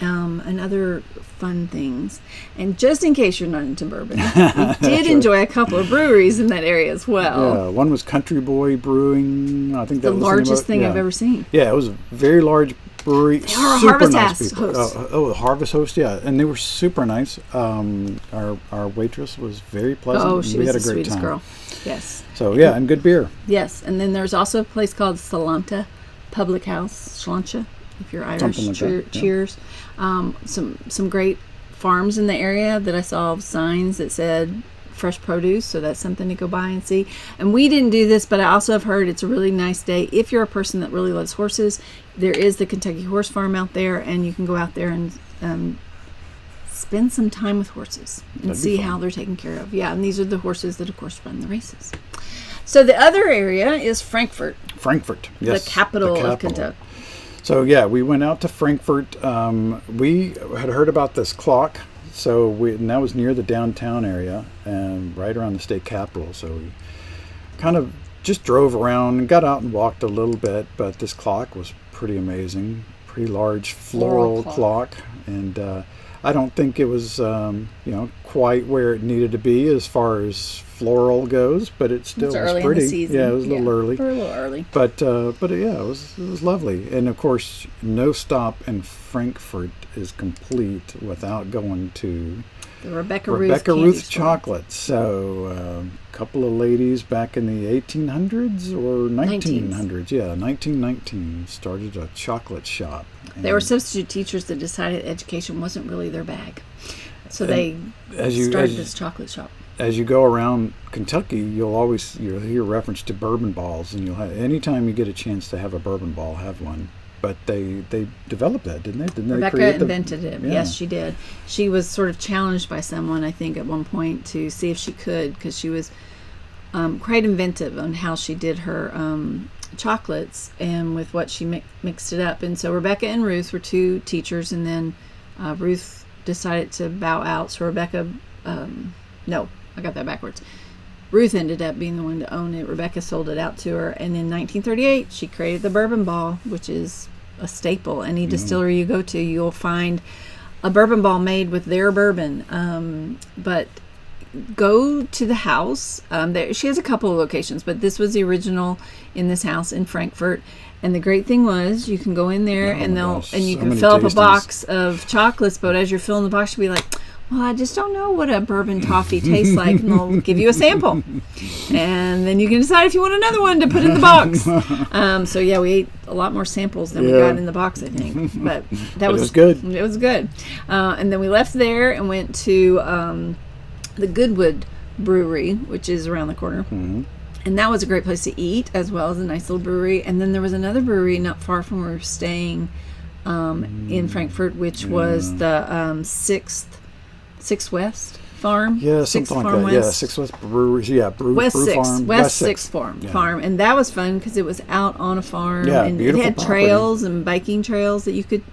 And other fun things. And just in case you're not into bourbon, we did enjoy a couple of breweries in that area as well. Yeah, one was Country Boy Brewing. I think that was the largest thing I've ever seen. Yeah, it was a very large brewery. They were super Harvest nice people. host. Harvest Host, yeah, and they were super nice. Our waitress was very pleasant. Oh, she we was had the a great sweetest time. girl. Yes. So yeah, and good beer. Yes, and then there's also a place called Salanta Public House, Sláinte, if you're Irish. Like Cheers. Some great farms in the area that I saw signs that said fresh produce, so that's something to go by and see. And we didn't do this, but I also have heard it's a really nice day if you're a person that really loves horses. There is the Kentucky Horse Farm out there, and you can go out there and spend some time with horses and see how they're taken care of. Yeah, and these are the horses that, of course, run the races. So the other area is Frankfort. Frankfort, yes. The capital of Kentucky. So yeah, we went out to Frankfort. We had heard about this clock, and that was near the downtown area and right around the state capitol. So we kind of just drove around and got out and walked a little bit. But this clock was pretty amazing, pretty large floral clock, and I don't think it was quite where it needed to be as far as floral goes, but it still was early pretty. In the season. Yeah, it was a little early. We're a little early. But yeah, it was lovely. And of course, no stop in Frankfort is complete without going to the Rebecca Ruth chocolate. So a couple of ladies back in the 1800s or 1900s. Yeah, 1919 started a chocolate shop. They were substitute teachers that decided education wasn't really their bag. So they started this chocolate shop. As you go around Kentucky, you'll hear reference to bourbon balls, and anytime you get a chance to have a bourbon ball, have one. but they developed that, didn't they? Didn't they Rebecca invented it. Yeah. Yes, she did. She was sort of challenged by someone, I think, at one point to see if she could, because she was quite inventive on how she did her chocolates and with what she mixed it up. And so Rebecca and Ruth were two teachers, and then Ruth decided to bow out. So Rebecca, no, I got that backwards. Ruth ended up being the one to own it. Rebecca sold it out to her. And in 1938, she created the bourbon ball, which is a staple. Any distillery you go to, you'll find a bourbon ball made with their bourbon. But go to the house. She has a couple of locations, but this was the original in this house in Frankfort. And the great thing was, you can go in there and you can fill up a box of chocolates. But as you're filling the box, you'll be like, well, I just don't know what a bourbon toffee tastes like, and they'll give you a sample. And then you can decide if you want another one to put in the box. So, yeah, we ate a lot more samples than we got in the box, I think. But it was good. It was good. And then we left there and went to the Goodwood Brewery, which is around the corner. Mm-hmm. And that was a great place to eat, as well as a nice little brewery. And then there was another brewery not far from where we were staying in Frankfort, which was the Six West Farm. Yeah, something like that. West. Yeah, Six West Breweries. Yeah, West Brew Six. Farm. West Six Farm. And that was fun because it was out on a farm. Yeah, and beautiful it had property. trails and biking trails that you could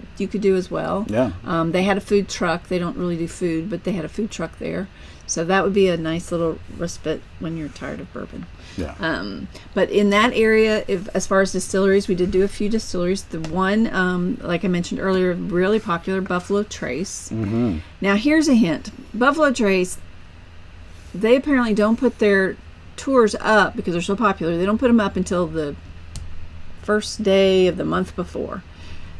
do as well. Yeah. They had a food truck. They don't really do food, but they had a food truck there. So that would be a nice little respite when you're tired of bourbon. Yeah. But in that area, as far as distilleries, we did do a few distilleries. The one, like I mentioned earlier, really popular, Buffalo Trace. Mm-hmm. Now, here's a hint. Buffalo Trace, they apparently don't put their tours up because they're so popular. They don't put them up until the first day of the month before.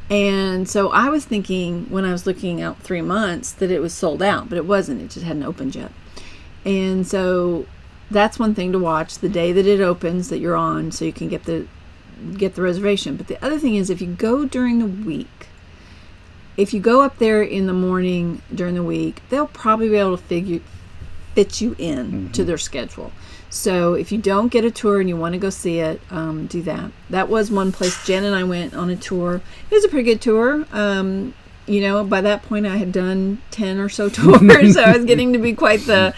And so I was thinking, when I was looking out 3 months, that it was sold out, but it wasn't. It just hadn't opened yet. And so that's one thing to watch, the day that it opens that you're on, so you can get the reservation. But the other thing is, if you go during the week, if you go up there in the morning during the week, they'll probably be able to fit you in to their schedule. So if you don't get a tour and you want to go see it, do that. That was one place Jen and I went on a tour. It was a pretty good tour. By that point I had done 10 or so tours, so I was getting to be quite the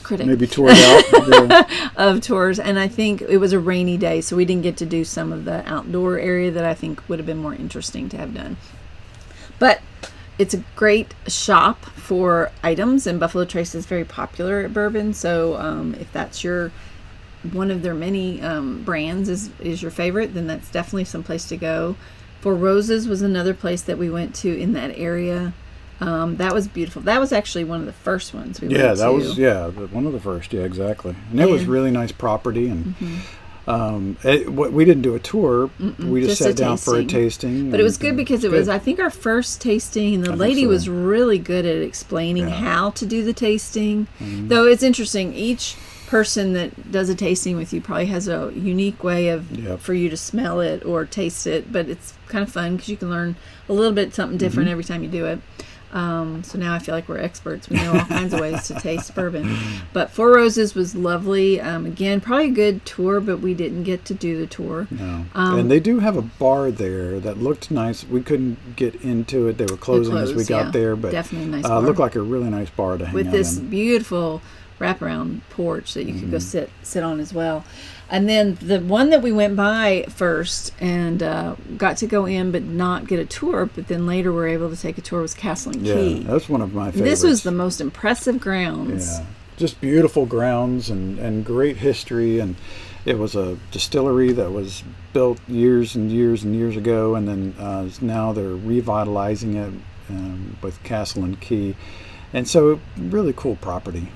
critic. Maybe toured out. Of tours. And I think it was a rainy day, so we didn't get to do some of the outdoor area that I think would have been more interesting to have done. But it's a great shop for items, and Buffalo Trace is very popular at bourbon. So if that's one of their many brands is your favorite, then that's definitely some place to go. Four Roses was another place that we went to in that area. That was beautiful. That was actually one of the first ones we went to. Yeah, that was one of the first. Yeah, exactly. And it was really nice property, and we didn't do a tour. We just sat down for a tasting. But it was good because it was, I think, our first tasting, and the lady was really good at explaining how to do the tasting. Mm-hmm. Though it's interesting, each person that does a tasting with you probably has a unique way of for you to smell it or taste it, but it's kind of fun because you can learn a little bit something different every time you do it. So now I feel like we're experts. We know all kinds of ways to taste bourbon. But Four Roses was lovely. Again, probably a good tour, but we didn't get to do the tour. No. And they do have a bar there that looked nice. We couldn't get into it. They were closing as we got there, but definitely a nice bar. Looked like a really nice bar to hang out in. With this beautiful wraparound porch that you could go sit on as well. And then the one that we went by first and got to go in but not get a tour, but then later we were able to take a tour, was Castleman Key. Yeah, that's one of my favorites. This was the most impressive grounds. Yeah, just beautiful grounds and great history. And it was a distillery that was built years and years and years ago, and then now they're revitalizing it with Castleman Key. And so really cool property.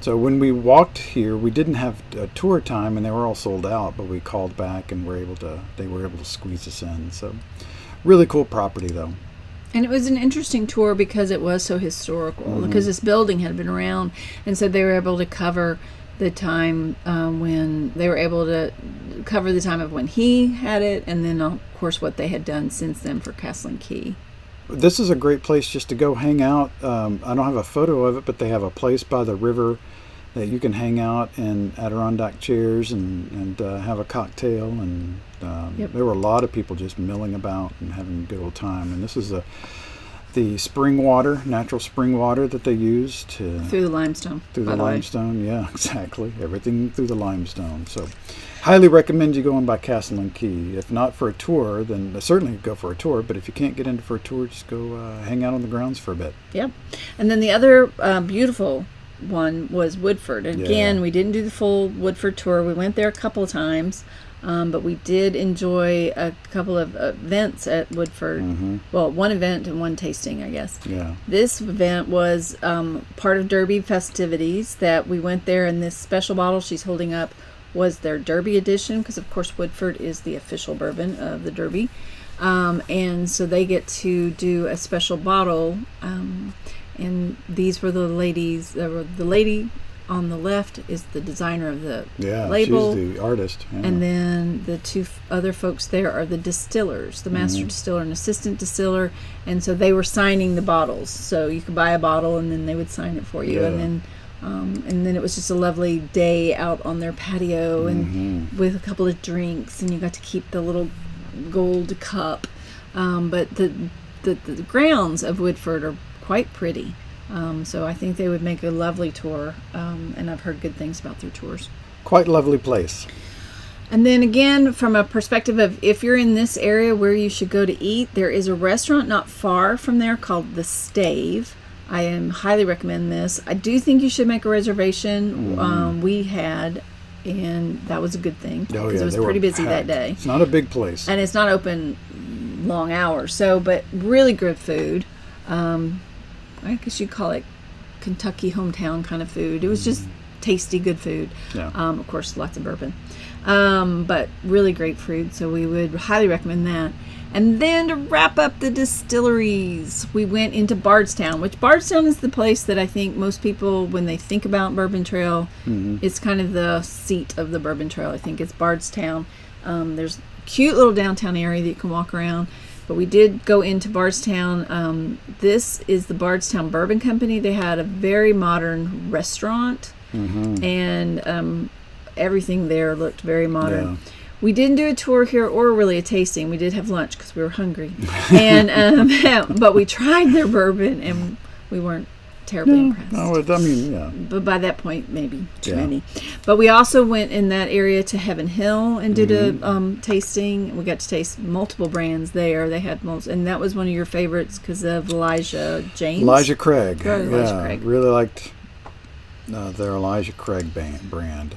So when we walked here, we didn't have a tour time, and they were all sold out. But we called back, and they were able to squeeze us in. So, really cool property, though. And it was an interesting tour because it was so historical. Because this building had been around, and so they were able to cover the time when they were able to cover the time of when he had it, and then of course what they had done since then for Castleman Key. This is a great place just to go hang out. I don't have a photo of it, but they have a place by the river that you can hang out in Adirondack chairs and have a cocktail. And there were a lot of people just milling about and having a good old time. And this is the spring water, natural spring water that they use to... Through the limestone. Through the limestone, yeah, exactly. Everything through the limestone. So highly recommend you going by Castleman Key. If not for a tour, then certainly go for a tour. But if you can't get into for a tour, just go hang out on the grounds for a bit. Yep. And then the other beautiful one was Woodford. And again, we didn't do the full Woodford tour. We went there a couple of times. But we did enjoy a couple of events at Woodford. Mm-hmm. Well, one event and one tasting, I guess. Yeah. This event was part of Derby festivities that we went there, and this special bottle she's holding up was their Derby edition, because of course Woodford is the official bourbon of the Derby. And so they get to do a special bottle, and these were the ladies. The lady on the left is the designer of the label. She's the artist. Yeah. And then the two other folks there are the distillers, the master distiller and assistant distiller. And so they were signing the bottles. So you could buy a bottle and then they would sign it for you. Yeah. And then it was just a lovely day out on their patio and with a couple of drinks, and you got to keep the little gold cup. But the grounds of Woodford are quite pretty. So I think they would make a lovely tour, and I've heard good things about their tours. Quite lovely place. And then again, from a perspective of if you're in this area where you should go to eat, there is a restaurant not far from there called the Stave. I highly recommend this. I do think you should make a reservation. We had, and that was a good thing because it was pretty busy that day. It's not a big place. And it's not open long hours, but really good food. I guess you'd call it Kentucky hometown kind of food. It was just tasty, good food. Yeah. Of course, lots of bourbon. But really great food, so we would highly recommend that. And then to wrap up the distilleries, we went into Bardstown, which Bardstown is the place that I think most people, when they think about Bourbon Trail, it's kind of the seat of the Bourbon Trail. I think it's Bardstown. There's a cute little downtown area that you can walk around. But we did go into Bardstown. This is the Bardstown Bourbon Company. They had a very modern restaurant, and everything there looked very modern. Yeah. We didn't do a tour here or really a tasting. We did have lunch because we were hungry. And but we tried their bourbon, and we weren't terribly impressed. No, But by that point, maybe too many. But we also went in that area to Heaven Hill and did a tasting. We got to taste multiple brands there. They had and that was one of your favorites because of Elijah James. Elijah Craig. Elijah Craig. Really liked their Elijah Craig brand.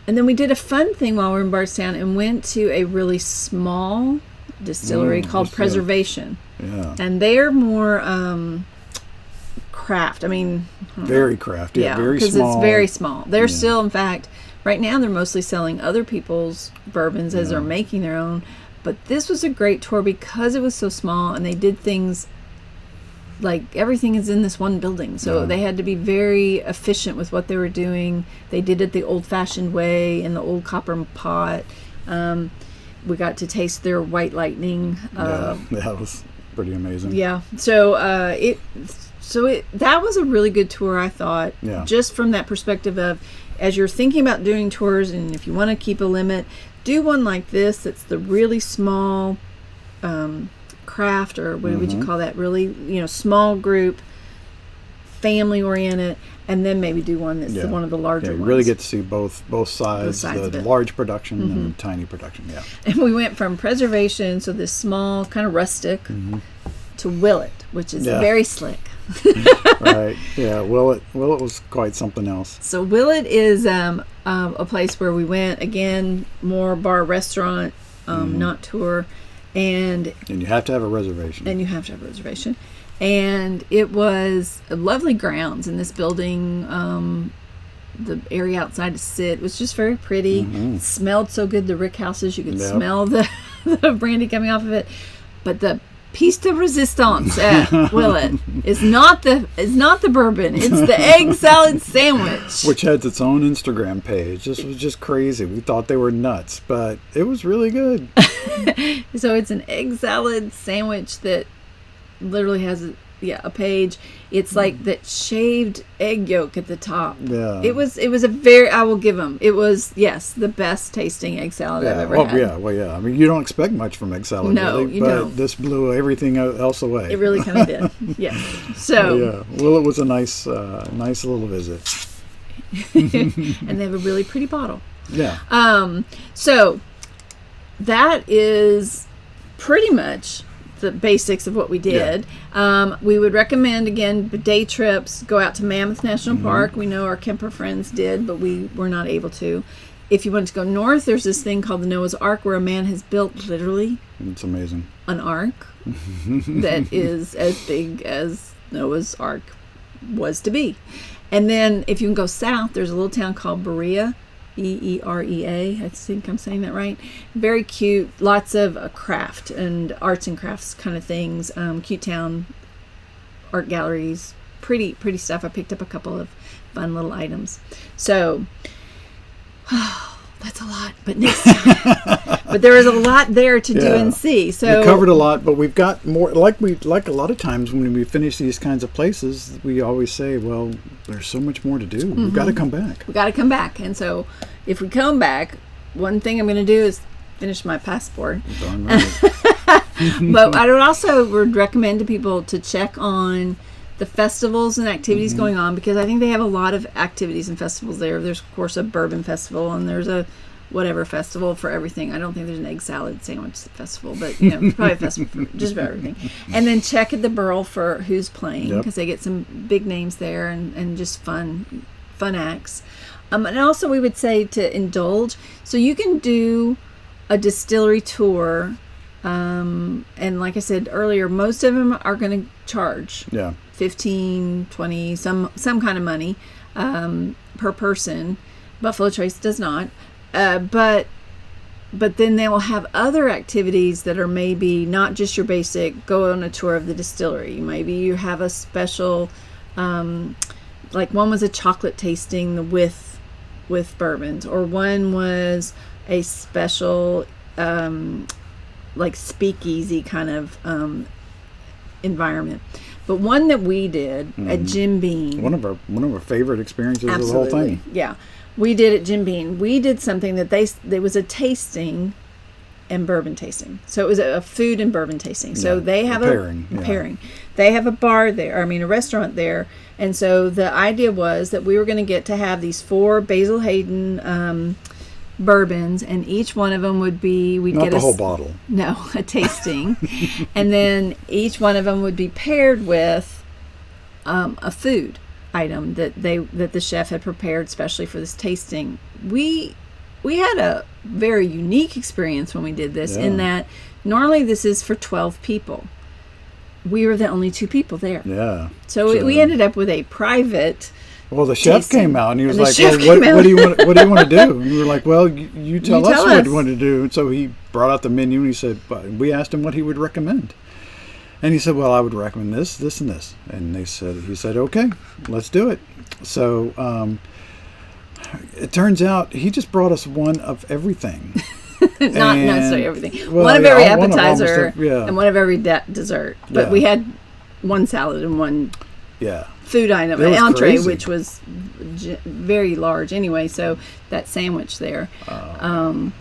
And then we did a fun thing while we were in Bardstown and went to a really small distillery called Preservation. Yeah. And they're more craft. I mean, very craft. Yeah, very small. Because it's very small. They're still, in fact, right now they're mostly selling other people's bourbons as they're making their own. But this was a great tour because it was so small, and they did things like everything is in this one building. So they had to be very efficient with what they were doing. They did it the old-fashioned way in the old copper pot. We got to taste their White Lightning. That was pretty amazing. Yeah. So that was a really good tour, I thought. Yeah. Just from that perspective of, as you're thinking about doing tours, and if you want to keep a limit, do one like this. That's the really small craft, or what would you call that? Really, small group, family oriented, and then maybe do one that's one of the larger ones. You really get to see both sides the large production and the tiny production. Yeah. And we went from Preservation, so this small kind of rustic, to Willet, which is very slick. Right. Yeah. Willet was quite something else. So Willet is a place where we went, again, more bar restaurant, not tour. And you have to have a reservation. And it was lovely grounds in this building. The area outside to sit was just very pretty. It smelled so good. The rick houses, you could smell the brandy coming off of it. But the piece de resistance at Willet is not the bourbon. It's the egg salad sandwich, which has its own Instagram page. This was just crazy. We thought they were nuts, but it was really good. So it's an egg salad sandwich that literally has a page. It's like that shaved egg yolk at the top. Yeah. It was a very, I will give them, it was, yes, the best tasting egg salad I've ever had. Yeah. I mean, you don't expect much from egg salad, no, really, you but don't. this blew everything else away. It really kind of did. Yeah. So. Yeah. Well, it was a nice little visit. And they have a really pretty bottle. Yeah. So that is pretty much the basics of what we did. Yeah. We would recommend, again, day trips. Go out to Mammoth National Park. We know our Kemper friends did, but we were not able to. If you wanted to go north, there's this thing called the Noah's Ark where a man has built literally it's amazing an ark that is as big as Noah's Ark was to be. And then if you can go south, there's a little town called Berea, Eerea, I think I'm saying that right. Very cute, lots of craft and arts and crafts kind of things. Cute town, art galleries, pretty stuff. I picked up a couple of fun little items. So, that's a lot, but next time. But there is a lot there to do and see. So we covered a lot, but we've got more. Like a lot of times when we finish these kinds of places, we always say, "Well, there's so much more to do. We've got to come back. We got to come back." And so, if we come back, one thing I'm going to do is finish my passport. Darn right. But I would recommend to people to check on the festivals and activities going on, because I think they have a lot of activities and festivals there. There's, of course, a bourbon festival, and there's a whatever festival for everything. I don't think there's an egg salad sandwich festival, but probably a festival for just about everything. And then check at the Burl for who's playing, because they get some big names there and just fun acts. And also we would say to indulge. So you can do a distillery tour, and like I said earlier, most of them are going to charge. Yeah. 15, 20, some kind of money per person. Buffalo Trace does not. But then they will have other activities that are maybe not just your basic go on a tour of the distillery. Maybe you have a special, like one was a chocolate tasting with bourbons, or one was a special like speakeasy kind of environment. But one that we did at Jim Beam, one of our favorite experiences of the whole thing. Yeah, we did at Jim Beam. We did something that there was a tasting and bourbon tasting. So it was a food and bourbon tasting. So they have a pairing. They have a bar there. A restaurant there. And so the idea was that we were going to get to have these 4 Basil Hayden bourbons, and each one of them would be not the whole bottle. No, a tasting. And then each one of them would be paired with a food item that the chef had prepared specially for this tasting. We had a very unique experience when we did this, in that normally this is for 12 people. We were the only 2 people there. Yeah. So we ended up with a private. Well, the chef came out and he was like, "Well, what do you want to do?" And we were like, "Well, you tell us what you want to do." And so he brought out the menu and he said, we asked him what he would recommend, and he said, "Well, I would recommend this, this, and this." And he said, "Okay, let's do it." So it turns out he just brought us one of everything. Not necessarily everything. Well, one of every appetizer and one of every dessert. But we had one salad and one food item, an entree, crazy. Which was very large anyway. So that sandwich there,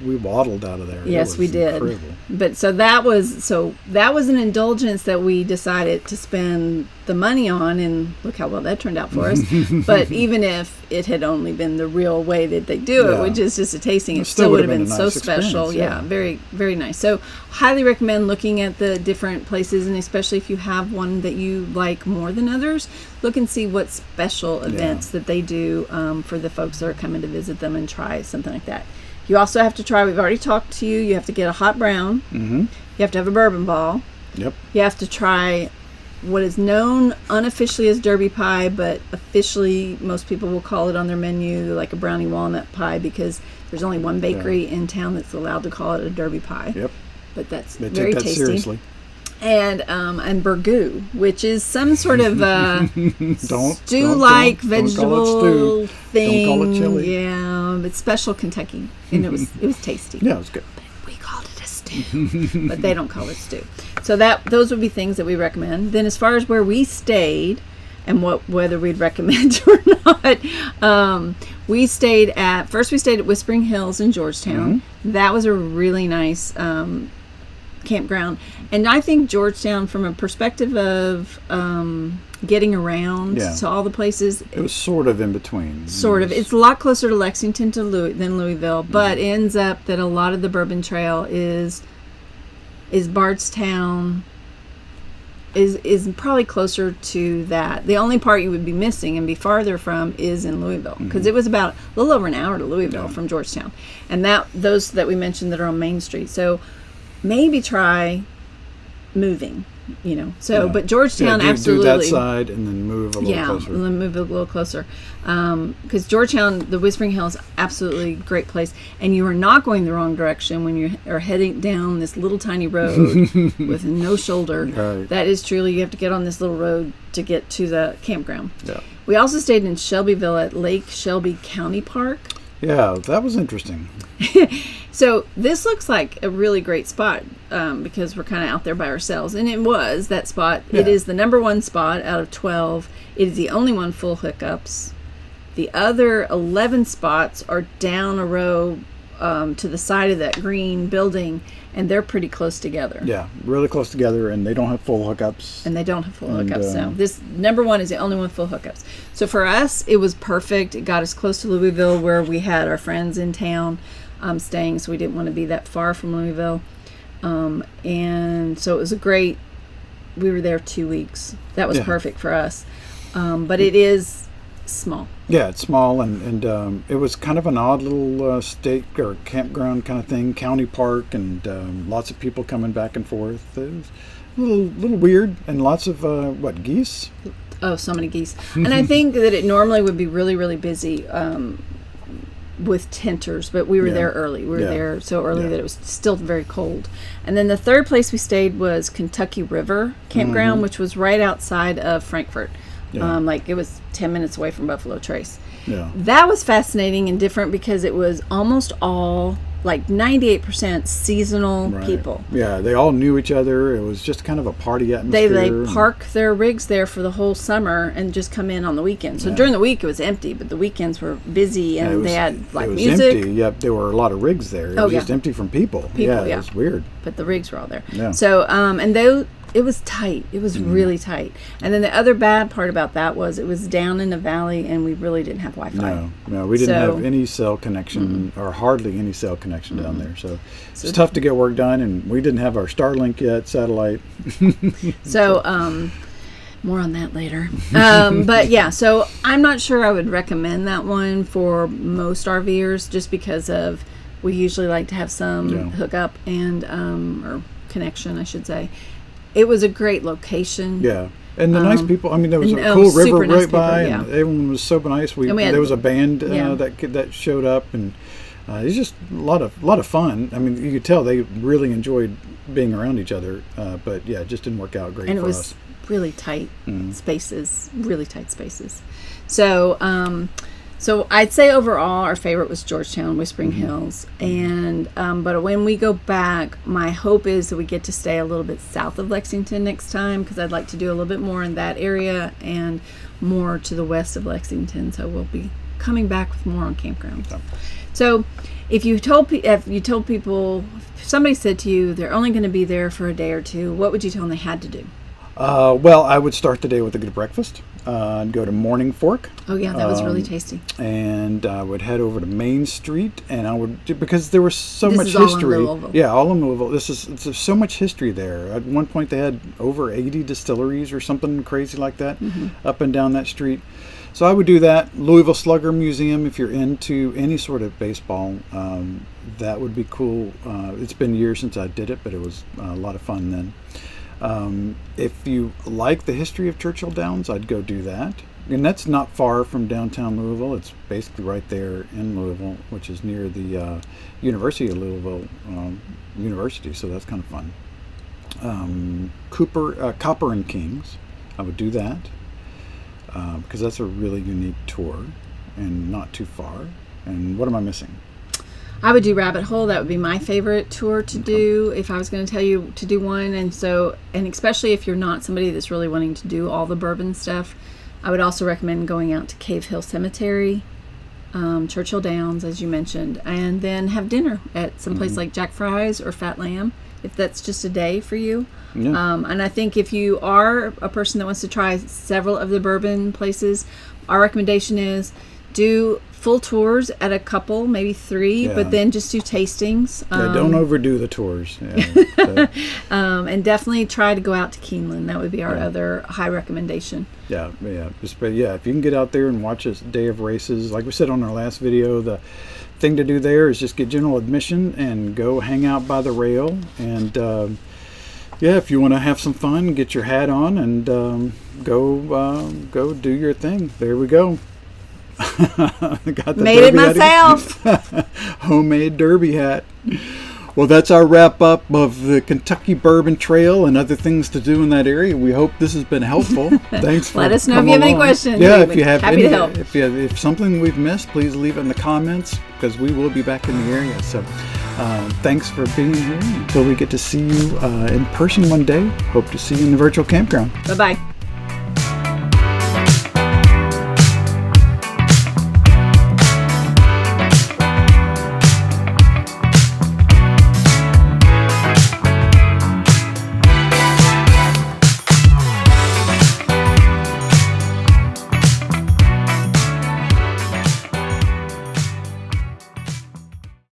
we waddled out of there. Yes, we did. Incredible. But that was an indulgence that we decided to spend the money on, and look how well that turned out for us. But even if it had only been the real way that they do it, which is just a tasting, it still would have been so special. Yeah, very, very nice. So highly recommend looking at the different places, and especially if you have one that you like more than others, look and see what special events that they do for the folks that are coming to visit them and try something like that. You also have to try, we've already talked to you, you have to get a hot brown. You have to have a bourbon ball. Yep. You have to try what is known unofficially as Derby pie, but officially most people will call it on their menu like a brownie walnut pie, because there's only one bakery in town that's allowed to call it a Derby pie. Yep. But that's very tasty. Seriously. And burgoo, which is some sort of stew-like vegetable thing. Don't call it chili. Yeah, it's special Kentucky, and it was tasty. Yeah, it was good. But we called it a stew. stew, but they don't call it stew. So those would be things that we recommend. Then as far as where we stayed and whether we'd recommend or not, we stayed at Whispering Hills in Georgetown. That was a really nice campground, and I think Georgetown, from a perspective of getting around to all the places, it was sort of in between. It's a lot closer to Lexington than Louisville, but it ends up that a lot of the Bourbon Trail is Bardstown. Is probably closer to that. The only part you would be missing and be farther from is in Louisville, because it was about a little over an hour to Louisville from Georgetown, and those that we mentioned that are on Main Street. So maybe try moving, but Georgetown absolutely do that side and then move a little closer. And then move a little closer, because Georgetown, the Whispering Hills, absolutely great place, and you are not going the wrong direction when you are heading down this little tiny road with no shoulder. Right. That is truly, you have to get on this little road to get to the campground. Yeah. We also stayed in Shelbyville at Lake Shelby County Park. Yeah, that was interesting. So this looks like a really great spot, because we're kind of out there by ourselves. And it was that spot. Yeah. It is the number 1 spot out of 12. It is the only one full hookups. The other 11 spots are down a row to the side of that green building, and they're pretty close together. Yeah, really close together, and they don't have full hookups. So this number 1 is the only one full hookups. So for us, it was perfect. It got us close to Louisville, where we had our friends in town staying, so we didn't want to be that far from Louisville. And so it was we were there 2 weeks. That was perfect for us. But it is small. Yeah, it's small, and it was kind of an odd little state or campground kind of thing, county park, and lots of people coming back and forth. It was a little weird, and lots of geese? Oh, so many geese. And I think that it normally would be really, really busy with tenters, but we were there early. We were there so early that it was still very cold. And then the third place we stayed was Kentucky River Campground, which was right outside of Frankfort. Yeah. It was 10 minutes away from Buffalo Trace. Yeah. That was fascinating and different because it was almost all 98% seasonal people. Yeah, they all knew each other. It was just kind of a party atmosphere. They park their rigs there for the whole summer and just come in on the weekends. So during the week it was empty, but the weekends were busy, and they had it was music. Empty. Yep, there were a lot of rigs there. It was just empty from people. It was weird. But the rigs were all there. Yeah. So and it was tight. It was really tight. And then the other bad part about that was it was down in the valley, and we really didn't have Wi-Fi. No, we didn't have any cell connection, or hardly any cell connection down there. So it's tough to get work done, and we didn't have our Starlink yet, satellite. So more on that later. But yeah, so I'm not sure I would recommend that one for most RVers, just because of we usually like to have some hookup and or connection, I should say. It was a great location. Yeah. And the nice people. I mean, there was a cool river right by, and everyone was so nice. There was a band that showed up, and it was just a lot of fun. I mean, you could tell they really enjoyed being around each other. But yeah, it just didn't work out great for us. And it was really tight spaces, really tight spaces. So, so I'd say overall our favorite was Georgetown, Whispering Hills, and but when we go back, my hope is that we get to stay a little bit south of Lexington next time, because I'd like to do a little bit more in that area and more to the west of Lexington. So we'll be coming back with more on campgrounds. Okay. So if you told people, if somebody said to you they're only going to be there for a day or two, what would you tell them they had to do? Well, I would start the day with a good breakfast. I'd go to Morning Fork. Oh yeah, that was really tasty. And I would head over to Main Street, and I would, because there was so much history. All in Louisville. Yeah, all in Louisville. There's so much history there. At one point, they had over 80 distilleries or something crazy like that up and down that street. So I would do that. Louisville Slugger Museum, if you're into any sort of baseball, that would be cool. It's been years since I did it, but it was a lot of fun then. If you like the history of Churchill Downs, I'd go do that. And that's not far from downtown Louisville. It's basically right there in Louisville, which is near the University of Louisville University, so that's kind of fun. Copper and Kings, I would do that, because that's a really unique tour and not too far. And what am I missing? I would do Rabbit Hole. That would be my favorite tour to do if I was going to tell you to do one. And especially if you're not somebody that's really wanting to do all the bourbon stuff, I would also recommend going out to Cave Hill Cemetery, Churchill Downs, as you mentioned, and then have dinner at some place like Jack Fry's or Fat Lamb, if that's just a day for you. Yeah. And I think if you are a person that wants to try several of the bourbon places, our recommendation is do full tours at a couple, maybe 3, but then just do tastings. Don't overdo the tours. And definitely try to go out to Keeneland. That would be our other high recommendation. But if you can get out there and watch a day of races, like we said on our last video, the thing to do there is just get general admission and go hang out by the rail. And if you want to have some fun, get your hat on and go do your thing. There we go. Made it myself. Homemade derby hat. Well, that's our wrap up of the Kentucky Bourbon Trail and other things to do in that area. We hope this has been helpful. Thanks for Let us know if you have any questions. Yeah, if you have happy to help. If something we've missed, please leave it in the comments because we will be back in the area. So thanks for being here. Until we get to see you in person one day, hope to see you in the virtual campground. Bye-bye.